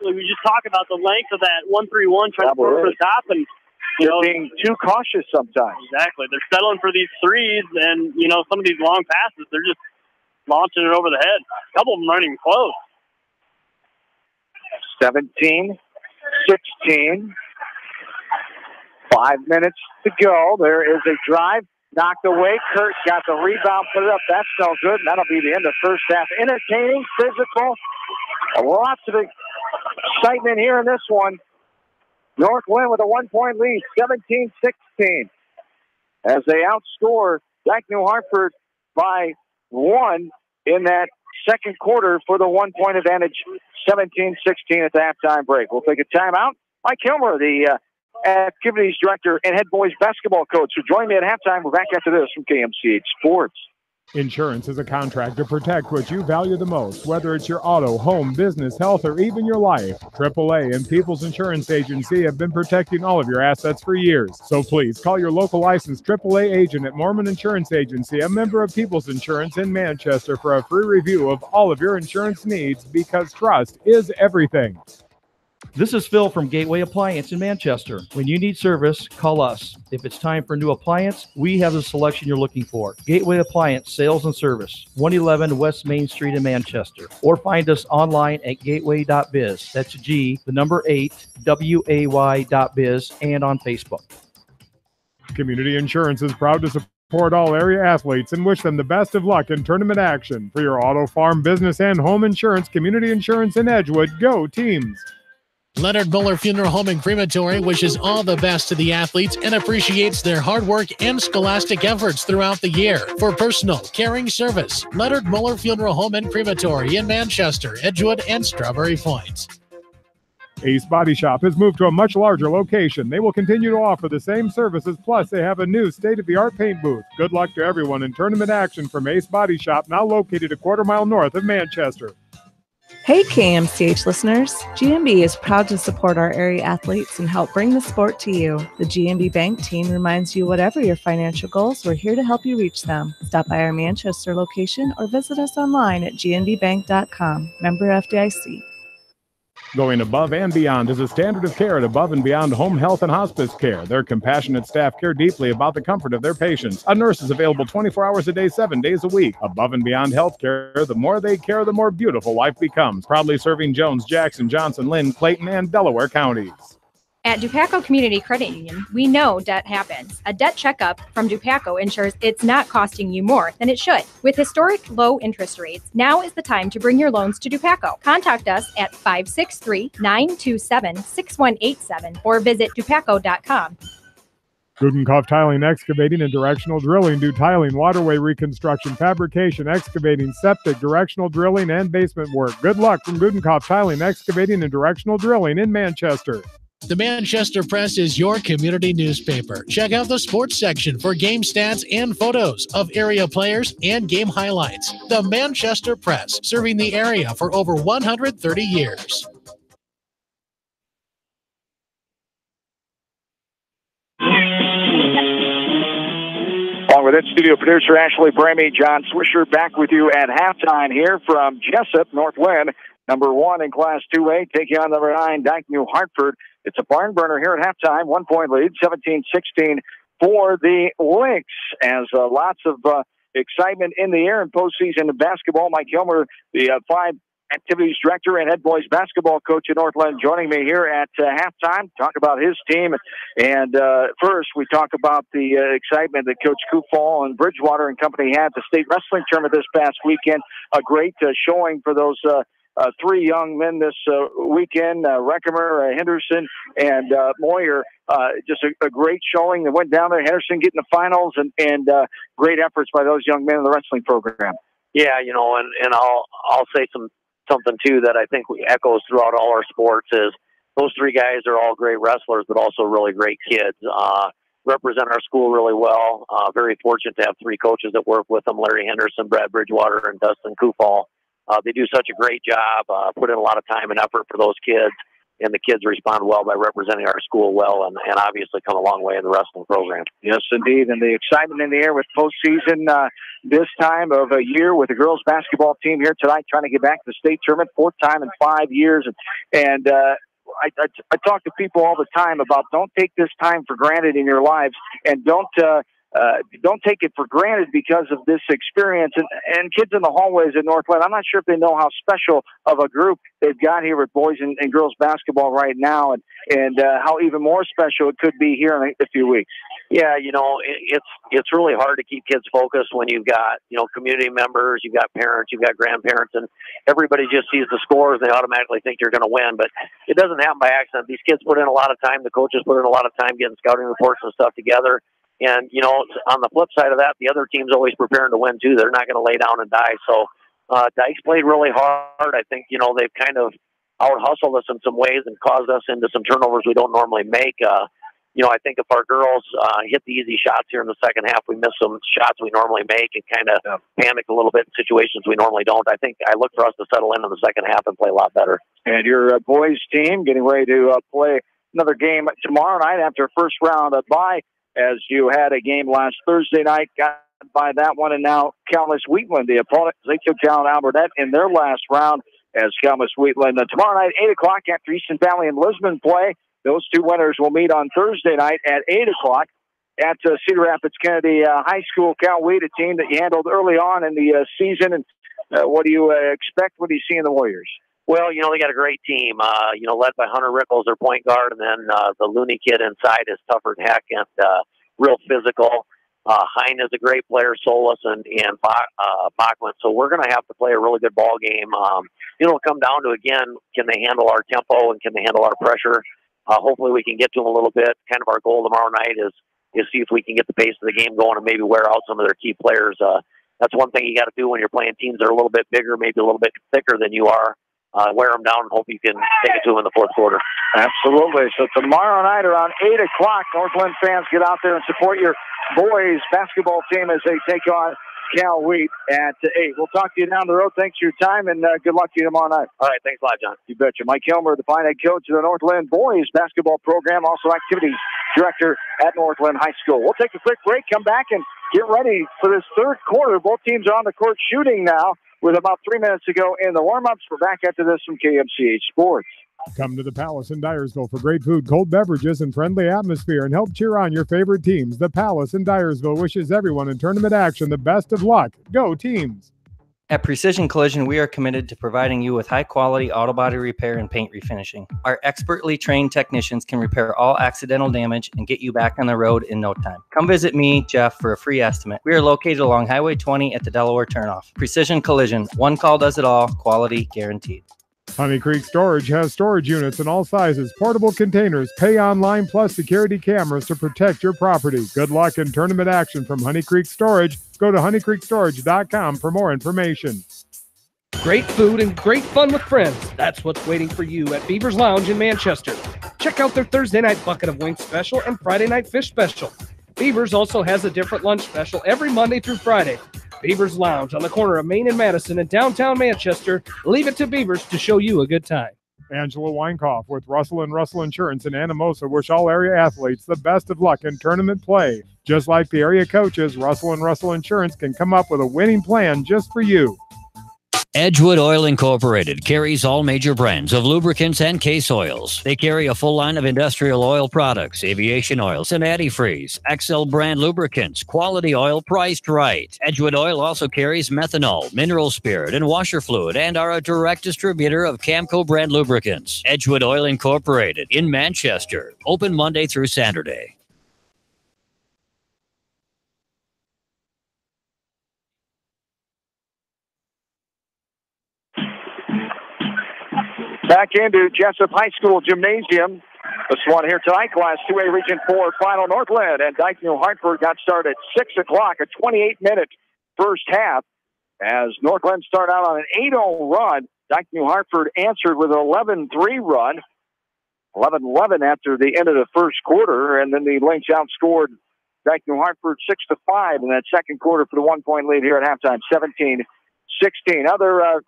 Speaker 2: We just talked about the length of that 1-3-1 trying to throw over the top, and
Speaker 1: they're being too cautious sometimes.
Speaker 2: Exactly. They're settling for these threes, and some of these long passes, they're just launching it over the head. A couple of them aren't even close.
Speaker 1: 17-16. 5 minutes to go. There is a drive. Knocked away. Kurt got the rebound, put it up. That's no good. And that'll be the end of first half. Entertaining, physical. Lots of excitement here in this one. Northland with a 1 point lead, 17-16. As they outscore Dike New Hartford by 1 in that second quarter for the 1 point advantage, 17-16 at the halftime break. We'll take a timeout. Mike Kilmer, the activities director and head boys basketball coach, who joined me at halftime. We're back after this from KMCH Sports.
Speaker 4: Insurance is a contract to protect what you value the most, whether it's your auto, home, business, health, or even your life. AAA and People's Insurance Agency have been protecting all of your assets for years. So please call your local licensed AAA agent at Mormon Insurance Agency, a member of People's Insurance in Manchester, for a free review of all of your insurance needs, because trust is everything.
Speaker 14: This is Phil from Gateway Appliance in Manchester. When you need service, call us. If it's time for a new appliance, we have the selection you're looking for. Gateway Appliance Sales and Service, 111 West Main Street in Manchester. Or find us online at gateway.biz. That's G, the number 8, WAY.biz, and on Facebook.
Speaker 4: Community Insurance is proud to support all area athletes and wish them the best of luck in tournament action. For your auto, farm, business, and home insurance, Community Insurance in Edgewood, go teams!
Speaker 5: Leonard Muller Funeral Home and Crematory wishes all the best to the athletes and appreciates their hard work and scholastic efforts throughout the year. For personal, caring service, Leonard Muller Funeral Home and Crematory in Manchester, Edgewood, and Strawberry Point.
Speaker 4: Ace Body Shop has moved to a much larger location. They will continue to offer the same services, plus they have a new state-of-the-art paint booth. Good luck to everyone in tournament action from Ace Body Shop, now located a quarter-mile north of Manchester.
Speaker 15: Hey KMCH listeners, GMB is proud to support our area athletes and help bring the sport to you. The GMB Bank team reminds you whatever your financial goals, we're here to help you reach them. Stop by our Manchester location or visit us online at gnbbank.com. Member FDIC.
Speaker 4: Going above and beyond is a standard of care at Above and Beyond Home Health and Hospice Care. Their compassionate staff care deeply about the comfort of their patients. A nurse is available 24 hours a day, 7 days a week. Above and Beyond Healthcare, the more they care, the more beautiful life becomes. Proudly serving Jones, Jackson, Johnson, Lynn, Clayton, and Delaware counties.
Speaker 16: At Dupaco Community Credit Union, we know debt happens. A debt checkup from Dupaco ensures it's not costing you more than it should. With historic low interest rates, now is the time to bring your loans to Dupaco. Contact us at 563-927-6187 or visit dupaco.com.
Speaker 4: Gudenkopf Tiling, Excavating, and Directional Drilling do tiling, waterway reconstruction, fabrication, excavating, septic, directional drilling, and basement work. Good luck from Gudenkopf Tiling, Excavating, and Directional Drilling in Manchester.
Speaker 5: The Manchester Press is your community newspaper. Check out the sports section for game stats and photos of area players and game highlights. The Manchester Press, serving the area for over 130 years.
Speaker 1: Along with in-studio producer Ashley Bramy, John Swisher back with you at halftime here from Jessup, Northland, number 1 in Class 2A, taking on number 9, Dike New Hartford. It's a barn burner here at halftime, 1 point lead, 17-16 for the Lynx, as lots of excitement in the air in postseason basketball. Mike Kilmer, the 5 activities director and head boys basketball coach at Northland, joining me here at halftime. Talk about his team. And first, we talk about the excitement that Coach Kufall and Bridgewater and company had at the state wrestling tournament this past weekend. A great showing for those three young men this weekend, Reckemer, Henderson, and Moyer. Just a great showing. They went down there. Henderson getting the finals, and great efforts by those young men in the wrestling program.
Speaker 17: Yeah, and I'll say something too that I think echoes throughout all our sports is those three guys are all great wrestlers, but also really great kids. Represent our school really well. Very fortunate to have three coaches that work with them: Larry Henderson, Brad Bridgewater, and Dustin Kufal. They do such a great job, put in a lot of time and effort for those kids, and the kids respond well by representing our school well, and obviously come a long way in the wrestling program.
Speaker 1: Yes, indeed, and the excitement in the air with postseason this time of a year with the girls basketball team here tonight trying to get back to the state tournament, fourth time in 5 years, and I talk to people all the time about don't take this time for granted in your lives, and don't take it for granted because of this experience. And kids in the hallways at Northland, I'm not sure if they know how special of a group they've got here with boys and girls basketball right now, and how even more special it could be here in a few weeks.
Speaker 17: Yeah, it's really hard to keep kids focused when you've got, community members, you've got parents, you've got grandparents, and everybody just sees the scores and they automatically think you're going to win. But it doesn't happen by accident. These kids put in a lot of time. The coaches put in a lot of time getting scouting reports and stuff together. And, on the flip side of that, the other team's always preparing to win, too. They're not going to lay down and die. So Dike's played really hard. I think, they've kind of out-hustled us in some ways and caused us into some turnovers we don't normally make. I think if our girls hit the easy shots here in the second half, we miss some shots we normally make and kind of panic a little bit in situations we normally don't. I look for us to settle in the second half and play a lot better.
Speaker 1: And your boys team getting ready to play another game tomorrow night after first round bye, as you had a game last Thursday night, got by that one, and now Calmus Wheatland, the opponent, they took down Albertette in their last round as Calmus Wheatland. Tomorrow night, 8 o'clock after Easton Valley and Lisbon play. Those two winners will meet on Thursday night at 8 o'clock at Cedar Rapids Kennedy High School. Cal Wheat, a team that you handled early on in the season. And what do you expect? What do you see in the Warriors?
Speaker 17: Well, they got a great team, led by Hunter Rickles, their point guard, and then the loony kid inside is tougher than heck and real physical. Hein is a great player, Solis and Bachman. So we're going to have to play a really good ball game. It'll come down to, again, can they handle our tempo and can they handle our pressure? Hopefully we can get to them a little bit. Kind of our goal tomorrow night is see if we can get the pace of the game going and maybe wear out some of their key players. That's one thing you got to do when you're playing teams that are a little bit bigger, maybe a little bit thicker than you are. Wear them down and hope you can take it to them in the fourth quarter.
Speaker 1: Absolutely. So tomorrow night around 8 o'clock, Northland fans, get out there and support your boys basketball team as they take on Cal Wheat at 8. We'll talk to you down the road. Thanks for your time, and good luck to you tomorrow night.
Speaker 17: All right, thanks a lot, John.
Speaker 1: You betcha. Mike Hilmer, the fine head coach of the Northland boys basketball program, also activities director at Northland High School. We'll take a quick break, come back, and get ready for this third quarter. Both teams are on the court shooting now with about 3 minutes to go in the warm-ups. We're back after this from KMCH Sports.
Speaker 4: Come to the Palace in Dyersville for great food, cold beverages, and friendly atmosphere, and help cheer on your favorite teams. The Palace in Dyersville wishes everyone in tournament action the best of luck. Go teams!
Speaker 18: At Precision Collision, we are committed to providing you with high-quality auto body repair and paint refinishing. Our expertly trained technicians can repair all accidental damage and get you back on the road in no time. Come visit me, Jeff, for a free estimate. We are located along Highway 20 at the Delaware Turnoff. Precision Collision, one call does it all, quality guaranteed.
Speaker 4: Honey Creek Storage has storage units in all sizes, portable containers, pay online plus security cameras to protect your property. Good luck in tournament action from Honey Creek Storage. Go to honeycreekstorage.com for more information.
Speaker 19: Great food and great fun with friends. That's what's waiting for you at Beaver's Lounge in Manchester. Check out their Thursday night bucket of wings special and Friday night fish special. Beaver's also has a different lunch special every Monday through Friday. Beaver's Lounge on the corner of Main and Madison in downtown Manchester. Leave it to Beaver's to show you a good time.
Speaker 4: Angela Weinkoff with Russell & Russell Insurance in Anamosa wish all area athletes the best of luck in tournament play. Just like the area coaches, Russell & Russell Insurance can come up with a winning plan just for you.
Speaker 20: Edgewood Oil Incorporated carries all major brands of lubricants and case oils. They carry a full line of industrial oil products, aviation oils, and antifreeze, XL brand lubricants, quality oil priced right. Edgewood Oil also carries methanol, mineral spirit, and washer fluid, and are a direct distributor of Camco brand lubricants. Edgewood Oil Incorporated in Manchester, open Monday through Saturday.
Speaker 1: Back into Jessup High School Gymnasium. This one here tonight, Class 2A Region 4 final. North-Linn and Dike New Hartford got started at 6 o'clock, a 28-minute first half. As North-Linn started out on an 8-0 run, Dike New Hartford answered with an 11-3 run. 11-11 after the end of the first quarter, and then the Lynx outscored Dike New Hartford 6-5 in that second quarter for the 1-point lead here at halftime, 17-16. Other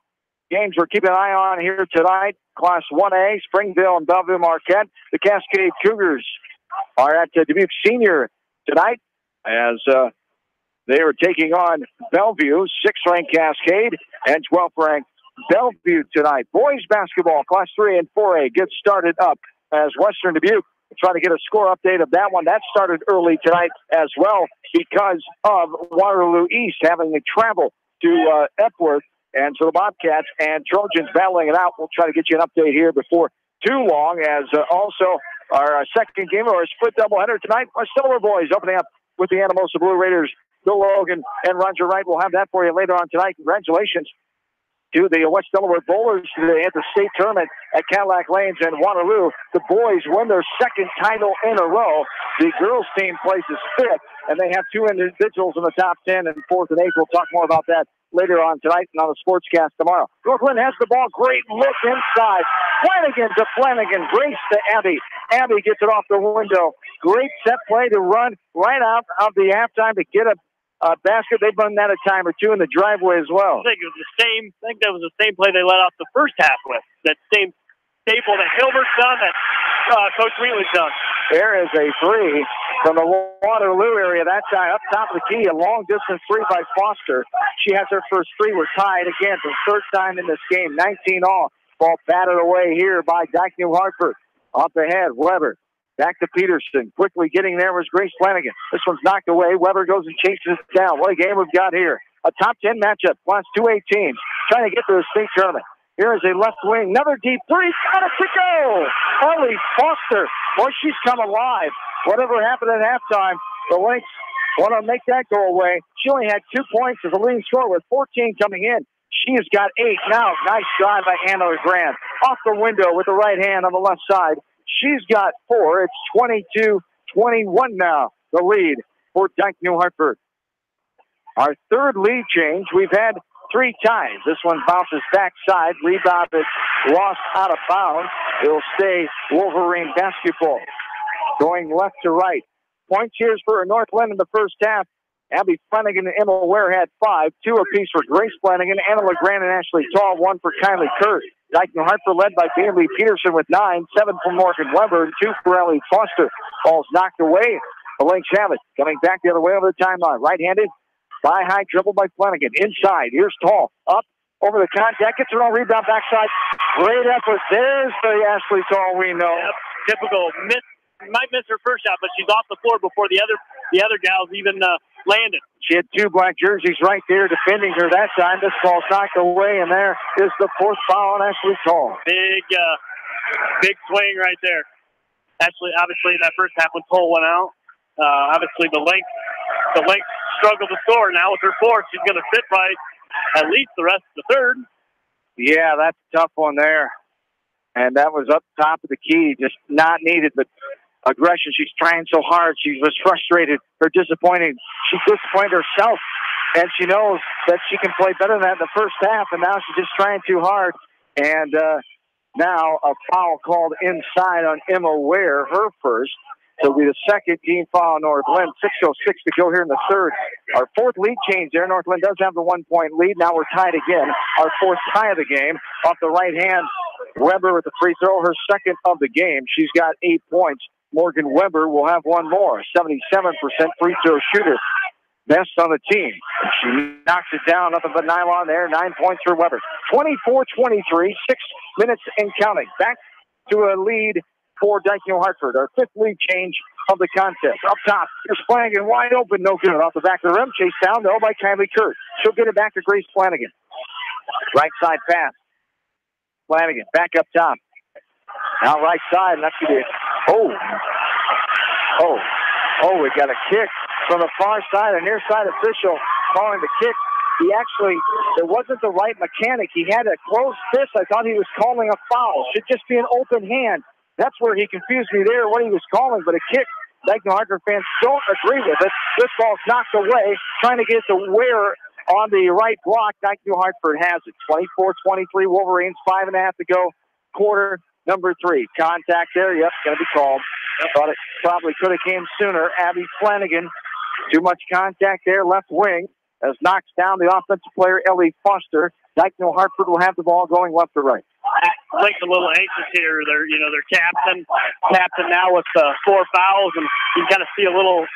Speaker 1: games we're keeping an eye on here tonight, Class 1A, Springville and Bellevue Marquette. The Cascade Cougars are at Dubuque Senior tonight as they are taking on Bellevue, 6th-ranked Cascade, and 12th-ranked Bellevue tonight. Boys basketball, Class 3 and 4A, gets started up as Western Dubuque trying to get a score update of that one. That started early tonight as well because of Waterloo East having to travel to Epworth. And so the Bobcats and Trojans battling it out. We'll try to get you an update here before too long, as also our second game, or a split doubleheader tonight. Our Silver Boys opening up with the Anamosa Blue Raiders. Bill Logan and Roger Wright will have that for you later on tonight. Congratulations to the West Delaware Bowlers today at the state tournament at Cadillac Lanes and Waterloo. The boys win their second title in a row. The girls team places 5th, and they have 2 individuals in the top 10 and 4th and 8th. We'll talk more about that later on tonight and on the Sportscast tomorrow. North-Linn has the ball. Great look inside. Flanagan to Flanagan. Grace to Abby. Abby gets it off the window. Great set play to run right out of the halftime to get a basket. They've done that a time or two in the driveway as well.
Speaker 2: I think it was the same. I think that was the same play they let off the first half with. That same staple that Hilbert's done, that Coach Wheatley's done.
Speaker 1: There is a 3 from the Waterloo area. That time up top of the key, a long distance 3 by Foster. She has her first 3. We're tied again for the third time in this game. 19-all. Ball batted away here by Dike New Hartford. Off the head, Weber. Back to Peterson. Quickly getting there was Grace Flanagan. This one's knocked away. Weber goes and chases it down. What a game we've got here. A top 10 matchup. Class 2A teams trying to get to the state tournament. Here is a left wing. Another deep 3. Got it to go. Harley Foster. Boy, she's come alive. Whatever happened at halftime, the Lynx want to make that go away. She only had 2 points as a leading scorer with 14 coming in. She has got 8 now. Nice drive by Anna LeGrand. Off the window with the right hand on the left side. She's got 4. It's 22-21 now, the lead for Dike New Hartford. Our third lead change. We've had 3 ties. This one bounces backside. Rebounded, lost out of bounds. It'll stay Wolverine basketball. Going left to right. Points here for North-Linn in the first half. Abby Flanagan and Emma Ware had 5. 2 apiece for Grace Flanagan, Anna LeGrand, and Ashley Tall. 1 for Kylie Kurt. Dike New Hartford led by Bailey Peterson with 9. 7 for Morgan Weber, and 2 for Ellie Foster. Ball's knocked away. The Lynx have it. Coming back the other way over the timeline. Right-handed. By high, dribble by Flanagan. Inside. Here's Tall. Up over the contact. Gets it on rebound backside. Great effort. There's the Ashley Tall we know.
Speaker 2: Yep. Typical miss. Might miss her first shot, but she's off the floor before the other gals even landed.
Speaker 1: She had 2 black jerseys right there defending her that time. This ball's knocked away, and there is the 4th foul on Ashley Tall.
Speaker 2: Big swing right there. Actually, obviously, that first half when Tall went out, obviously the Lynx struggled to score. Now with her 4th, she's going to sit by at least the rest of the third.
Speaker 1: Yeah, that's a tough one there. And that was up top of the key, just not needed, but aggression. She's trying so hard. She was frustrated. She's disappointed herself, and she knows that she can play better than that in the first half, and now she's just trying too hard. And now a foul called inside on Emma Ware, her first. So it'll be the second team foul on North-Linn. 6:06 to go here in the third. Our 4th lead change there. North-Linn does have the 1-point lead. Now we're tied again. Our 4th tie of the game. Off the right hand, Weber with the free throw, her 2nd of the game. She's got 8 points. Morgan Weber will have 1 more. 77% free throw shooter. Best on the team. She knocks it down, nothing but nylon there. 9 points for Weber. 24-23, 6 minutes and counting. Back to a lead for Dike New Hartford. Our 5th lead change of the contest. Up top, here's Flanagan wide open, no good. Off the back of the rim, chased down though by Kylie Kurt. She'll get it back to Grace Flanagan. Right side pass. Flanagan back up top. Now right side, and that's going to be we got a kick from the far side, a near side official calling the kick it wasn't the right mechanic. He had a closed fist. I thought he was calling a foul. Should just be an open hand. That's where he confused me there, what he was calling. But a kick, Dyke-New-Hartford fans don't agree with it. This ball's knocked away, trying to get the wear on the right block. Dyke-New-Hartford has it. 24-23 Wolverines, 5.5 to go. Quarter number 3. Contact there. Yep, going to be called. Thought it probably could have came sooner. Abby Flanagan, too much contact there. Left wing as knocks down the offensive player, Ellie Foster. Dyke-New-Hartford will have the ball going left to right.
Speaker 2: Link's a little anxious here. Their captain now with 4 fouls, and you kind of see a little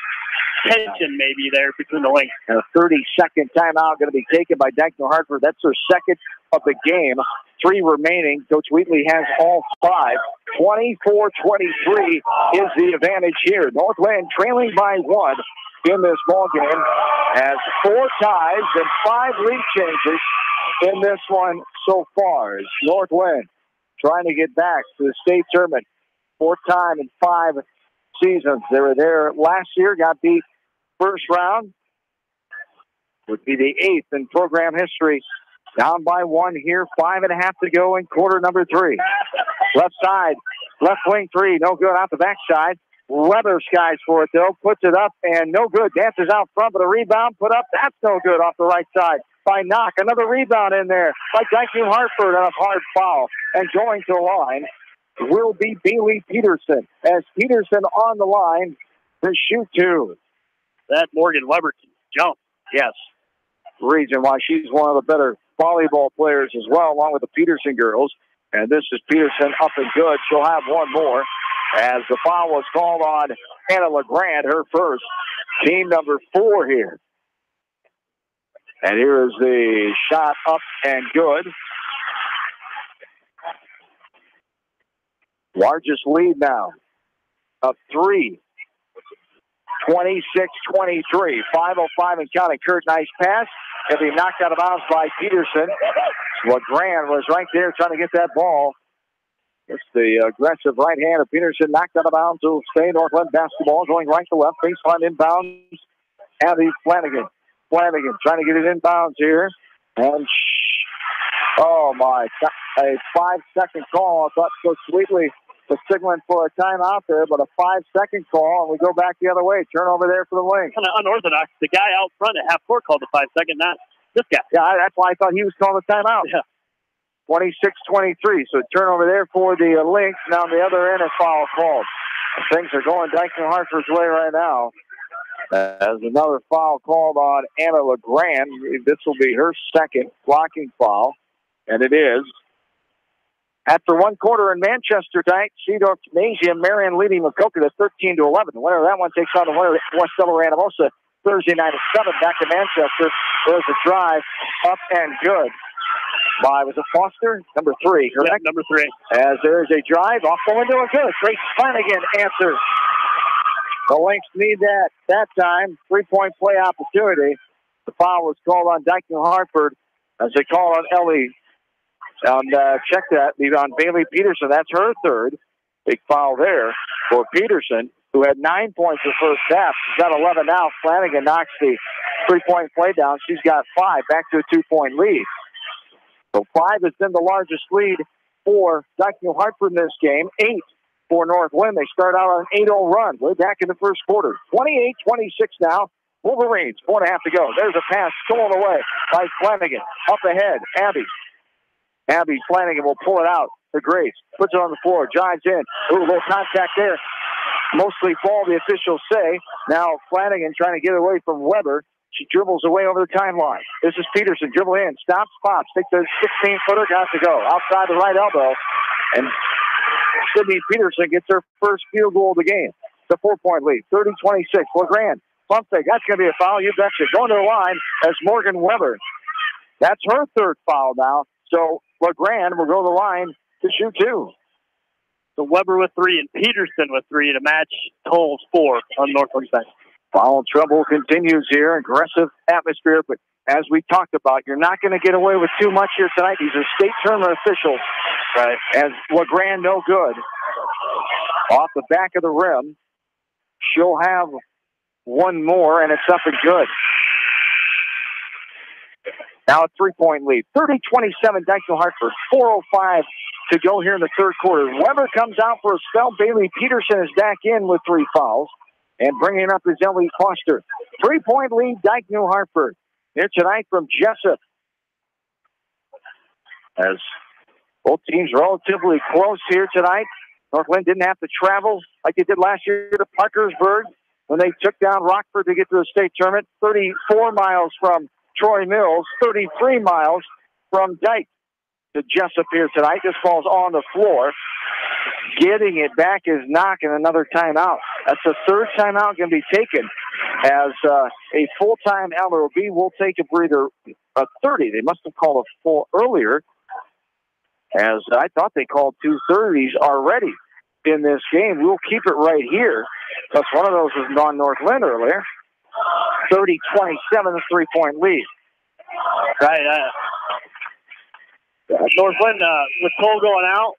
Speaker 2: tension maybe there between the Lynx.
Speaker 1: And a 30-second timeout going to be taken by Dyke-New-Hartford. That's their second of the game. 3 remaining. Coach Wheatley has all 5. 24-23 is the advantage here. Northland trailing by 1 in this ball game, has 4 ties and 5 lead changes in this one so far. As Northland trying to get back to the state tournament, 4th time in 5 seasons. They were there last year, got beat first round. Would be the 8th in program history. Down by 1 here, 5.5 to go in quarter number 3. Left side, left wing 3, no good off the backside. Weber skies for it though, puts it up and no good. Dances out front, but a rebound put up. That's no good off the right side by Knock. Another rebound in there by Dyke-New-Hartford on a hard foul. And going to the line will be Bailey Peterson. As Peterson on the line to shoot 2.
Speaker 2: That Morgan Weber can jump.
Speaker 1: Yes. Reason why she's one of the better volleyball players as well, along with the Peterson girls. And this is Peterson up and good. She'll have one more as the foul was called on Anna LeGrand, her first, team number 4 here. And here is the shot up and good. Largest lead now of 3. 26-23. 5:05 and counting. Kurt, nice pass. It'll be knocked out of bounds by Peterson. LeGrand was right there trying to get that ball. It's the aggressive right hand of Peterson, knocked out of bounds. It'll stay Northland basketball, going right to left. Baseline inbounds. Abby Flanagan. Flanagan trying to get it inbounds here. And, oh my, a 5-second call. I thought Coach Wheatley was signaling for a timeout there, but a 5-second call, and we go back the other way. Turnover there for the Lynx.
Speaker 2: Kind of unorthodox. The guy out front at half court called the 5-second, not this guy.
Speaker 1: Yeah, that's why I thought he was calling the timeout.
Speaker 2: Yeah.
Speaker 1: 26-23, so turnover there for the Lynx. Now on the other end, a foul called. Things are going Dyke-New-Hartford's way right now. As another foul called on Anna LeGrand. This will be her second blocking foul, and it is. After 1 quarter in Manchester tonight, Cedar Gymnasium, Marion leading Maquoketa 13-11. The winner of that one takes on the winner of West Delaware Anamosa Thursday night at 7. Back to Manchester. There's a drive up and good by, was it Foster? Number 3, correct?
Speaker 2: Yeah, number 3.
Speaker 1: As there's a drive off the window and good. Grace Flanagan answers. The Lynx need that time. 3-point play opportunity. The foul was called on Dyke-New-Hartford as they call on Ellie. Check that. On Bailey Peterson. That's her 3rd. Big foul there for Peterson, who had 9 points in the first half. She's got 11 now. Flanagan knocks the 3-point play down. She's got 5. Back to a 2-point lead. So 5 has been the largest lead for Dyke-New-Hartford in this game. 8 for Northland. They start out on an 8-0 run way back in the first quarter. 28-26 now. Wolverines, 4.5 to go. There's a pass stolen away by Flanagan. Up ahead, Abby Flanagan will pull it out to Grace. Puts it on the floor. Drives in. Ooh, a little contact there. Mostly ball, the officials say. Now Flanagan trying to get away from Weber. She dribbles away over the timeline. This is Peterson. Dribble in. Stops, pops. Takes a 16-footer. Got to go. Outside the right elbow. And Sydney Peterson gets her first field goal of the game. It's a 4-point lead. 30-26. LeGrand. Pump fake. That's going to be a foul. You betcha. Going to the line as Morgan Weber. That's her 3rd foul now. So LeGrand will go to the line to shoot 2.
Speaker 2: So Weber with 3 and Peterson with 3 to match Toll's 4 on Northland's side.
Speaker 1: Foul trouble continues here. Aggressive atmosphere, but as we talked about, you're not going to get away with too much here tonight. These are state tournament officials.
Speaker 2: Right.
Speaker 1: As LeGrand no good. Off the back of the rim. She'll have one more, and it's up and good. Now a 3-point lead. 30-27, Dike New Hartford. 4:05 to go here in the third quarter. Weber comes out for a spell. Bailey Peterson is back in with 3 fouls. And bringing up is Ellie Foster. 3-point lead, Dike New Hartford. Here tonight from Jessup. As both teams relatively close here tonight. North-Linn didn't have to travel like they did last year to Parkersburg when they took down Rockford to get to the state tournament. 34 miles from Troy Mills, 33 miles from Dike to Jessup here tonight. This ball's on the floor. Getting it back is knocking another timeout. That's the third timeout going to be taken as a full-time LOB will take a breather, 30. They must have called a full earlier, as I thought they called 2 30s already in this game. We'll keep it right here, because one of those was non-North-Linn earlier. 30-27, the 3-point lead.
Speaker 2: Right. North-Linn, with Cole going out,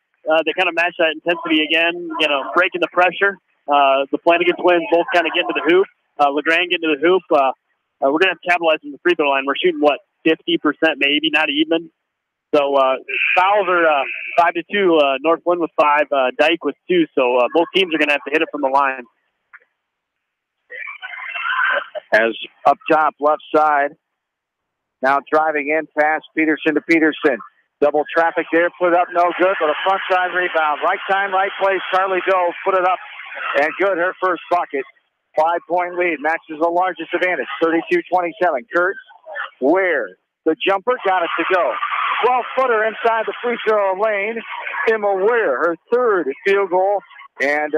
Speaker 2: they kind of match that intensity again, breaking the pressure. The Flanagan twins both kind of getting to the hoop. LeGrand getting to the hoop. We're going to have to capitalize on the free throw line. We're shooting, 50% maybe, not even. So fouls are 5-2. North-Linn with 5, Dike with 2. So both teams are going to have to hit it from the line.
Speaker 1: As up top, left side. Now driving in, pass Peterson to Peterson. Double traffic there, put it up, no good, but a front side rebound. Right time, right place, Carly Doe put it up, and good, her first bucket. 5-point lead, matches the largest advantage, 32-27. Kurt Ware, the jumper, got it to go. 12-footer inside the free throw lane. Emma Ware, her third field goal, and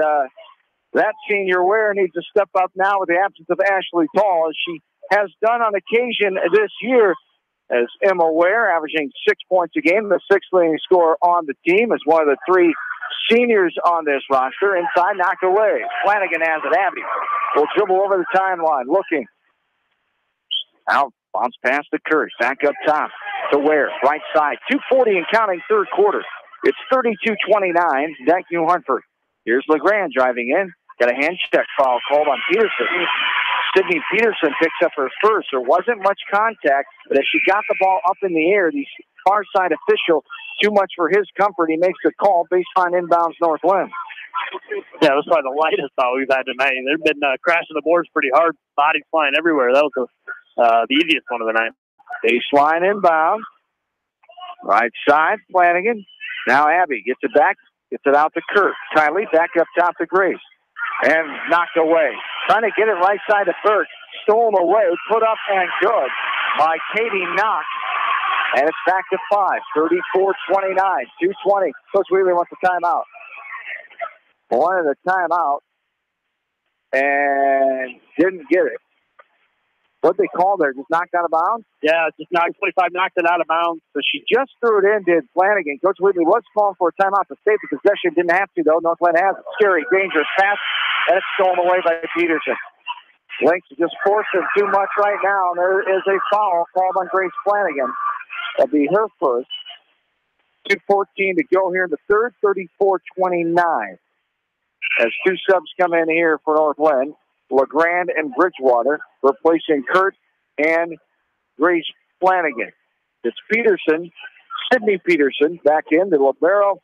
Speaker 1: that senior Ware needs to step up now with the absence of Ashley Tall, as she has done on occasion this year, as Emma Ware averaging 6 points a game, the 6th leading scorer on the team, is one of the 3 seniors on this roster. Inside, knocked away. Flanagan has it. Abby will dribble over the timeline, looking. Now, bounce pass to Kurt. Back up top to Ware. Right side. 2:40 and counting, third quarter. It's 32-29, Dike New Hartford. Here's LeGrand driving in. Got a hand check foul called on Peterson. Sydney Peterson picks up her first. There wasn't much contact, but as she got the ball up in the air, the far side official, too much for his comfort. He makes the call, baseline inbounds North-Linn.
Speaker 2: Yeah, that's probably the lightest foul we've had tonight. They've been crashing the boards pretty hard, bodies flying everywhere. That was the easiest one of the night.
Speaker 1: Baseline inbound. Right side, Flanagan. Now Abby gets it back, gets it out to Kurt. Kylie back up top to Grace. And knocked away. Trying to get it right side to Burke. Stolen away, put up and good by Katie Knox. And it's back to 5. 34-29. 2:20. Coach Wheeler wants a timeout. Wanted a timeout and didn't get it. What'd they call there? Just knocked out of bounds?
Speaker 2: Yeah, just knocked 25, knocked it out of bounds.
Speaker 1: So she just threw it in, did Flanagan. Coach Wheatley was calling for a timeout to save the possession. Didn't have to, though. North-Linn has it. Scary, dangerous pass, and it's stolen away by Peterson. Lynx just forcing too much right now, and there is a foul called on Grace Flanagan. That'll be her first. 2:14 to go here in the third, 34-29. As 2 subs come in here for North-Linn. LeGrand and Bridgewater replacing Kurt and Grace Flanagan. It's Peterson, Sydney Peterson, back in. The libero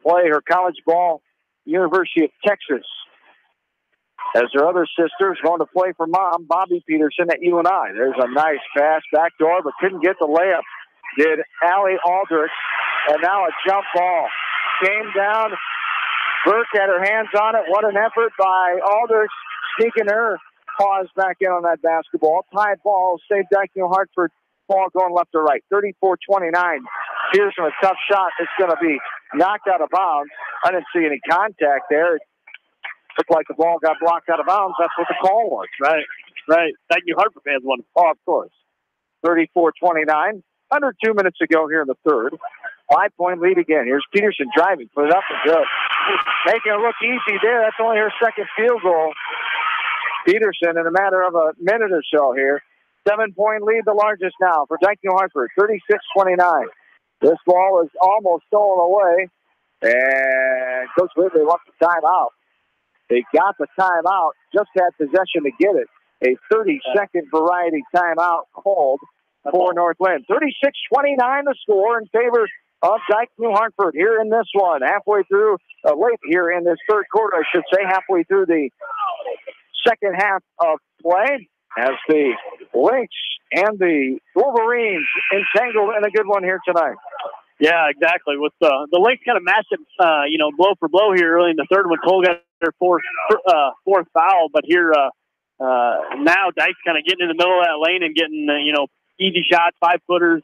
Speaker 1: play her college ball, University of Texas. As her other sister is going to play for mom, Bobby Peterson at UNI. There's a nice pass back door, but couldn't get the layup. Did Allie Aldrich, and now a jump ball. Came down. Burke had her hands on it. What an effort by Aldrich, sneaking her paws back in on that basketball. Tied ball, saved Dike New Hartford. Ball going left to right. 34-29. Pearson, a tough shot. It's going to be knocked out of bounds. I didn't see any contact there. It looked like the ball got blocked out of bounds. That's what the call was.
Speaker 2: Right. Dike New Hartford fans won.
Speaker 1: Oh, of course. 34-29. Under 2 minutes to go here in the third. 5-point lead again. Here's Peterson driving. Put it up and good. Making it look easy there. That's only her second field goal. Peterson in a matter of a minute or so here. 7-point lead, the largest now for Dike New Hartford. 36-29. This ball is almost stolen away. And Coach Whitley wants the timeout. They got the timeout. Just had possession to get it. a 30-second variety timeout called for North Linn. 36-29 the score in favor of Dike New Hartford here in this one. Halfway through, late here in this third quarter, I should say, halfway through the second half of play, as the Lynx and the Wolverines entangled in a good one here tonight.
Speaker 2: Yeah, exactly. With the Lynx kind of matched it, blow for blow here early in the third one. Cole got their fourth foul, but here now Dike's kind of getting in the middle of that lane and getting easy shots, 5-footers.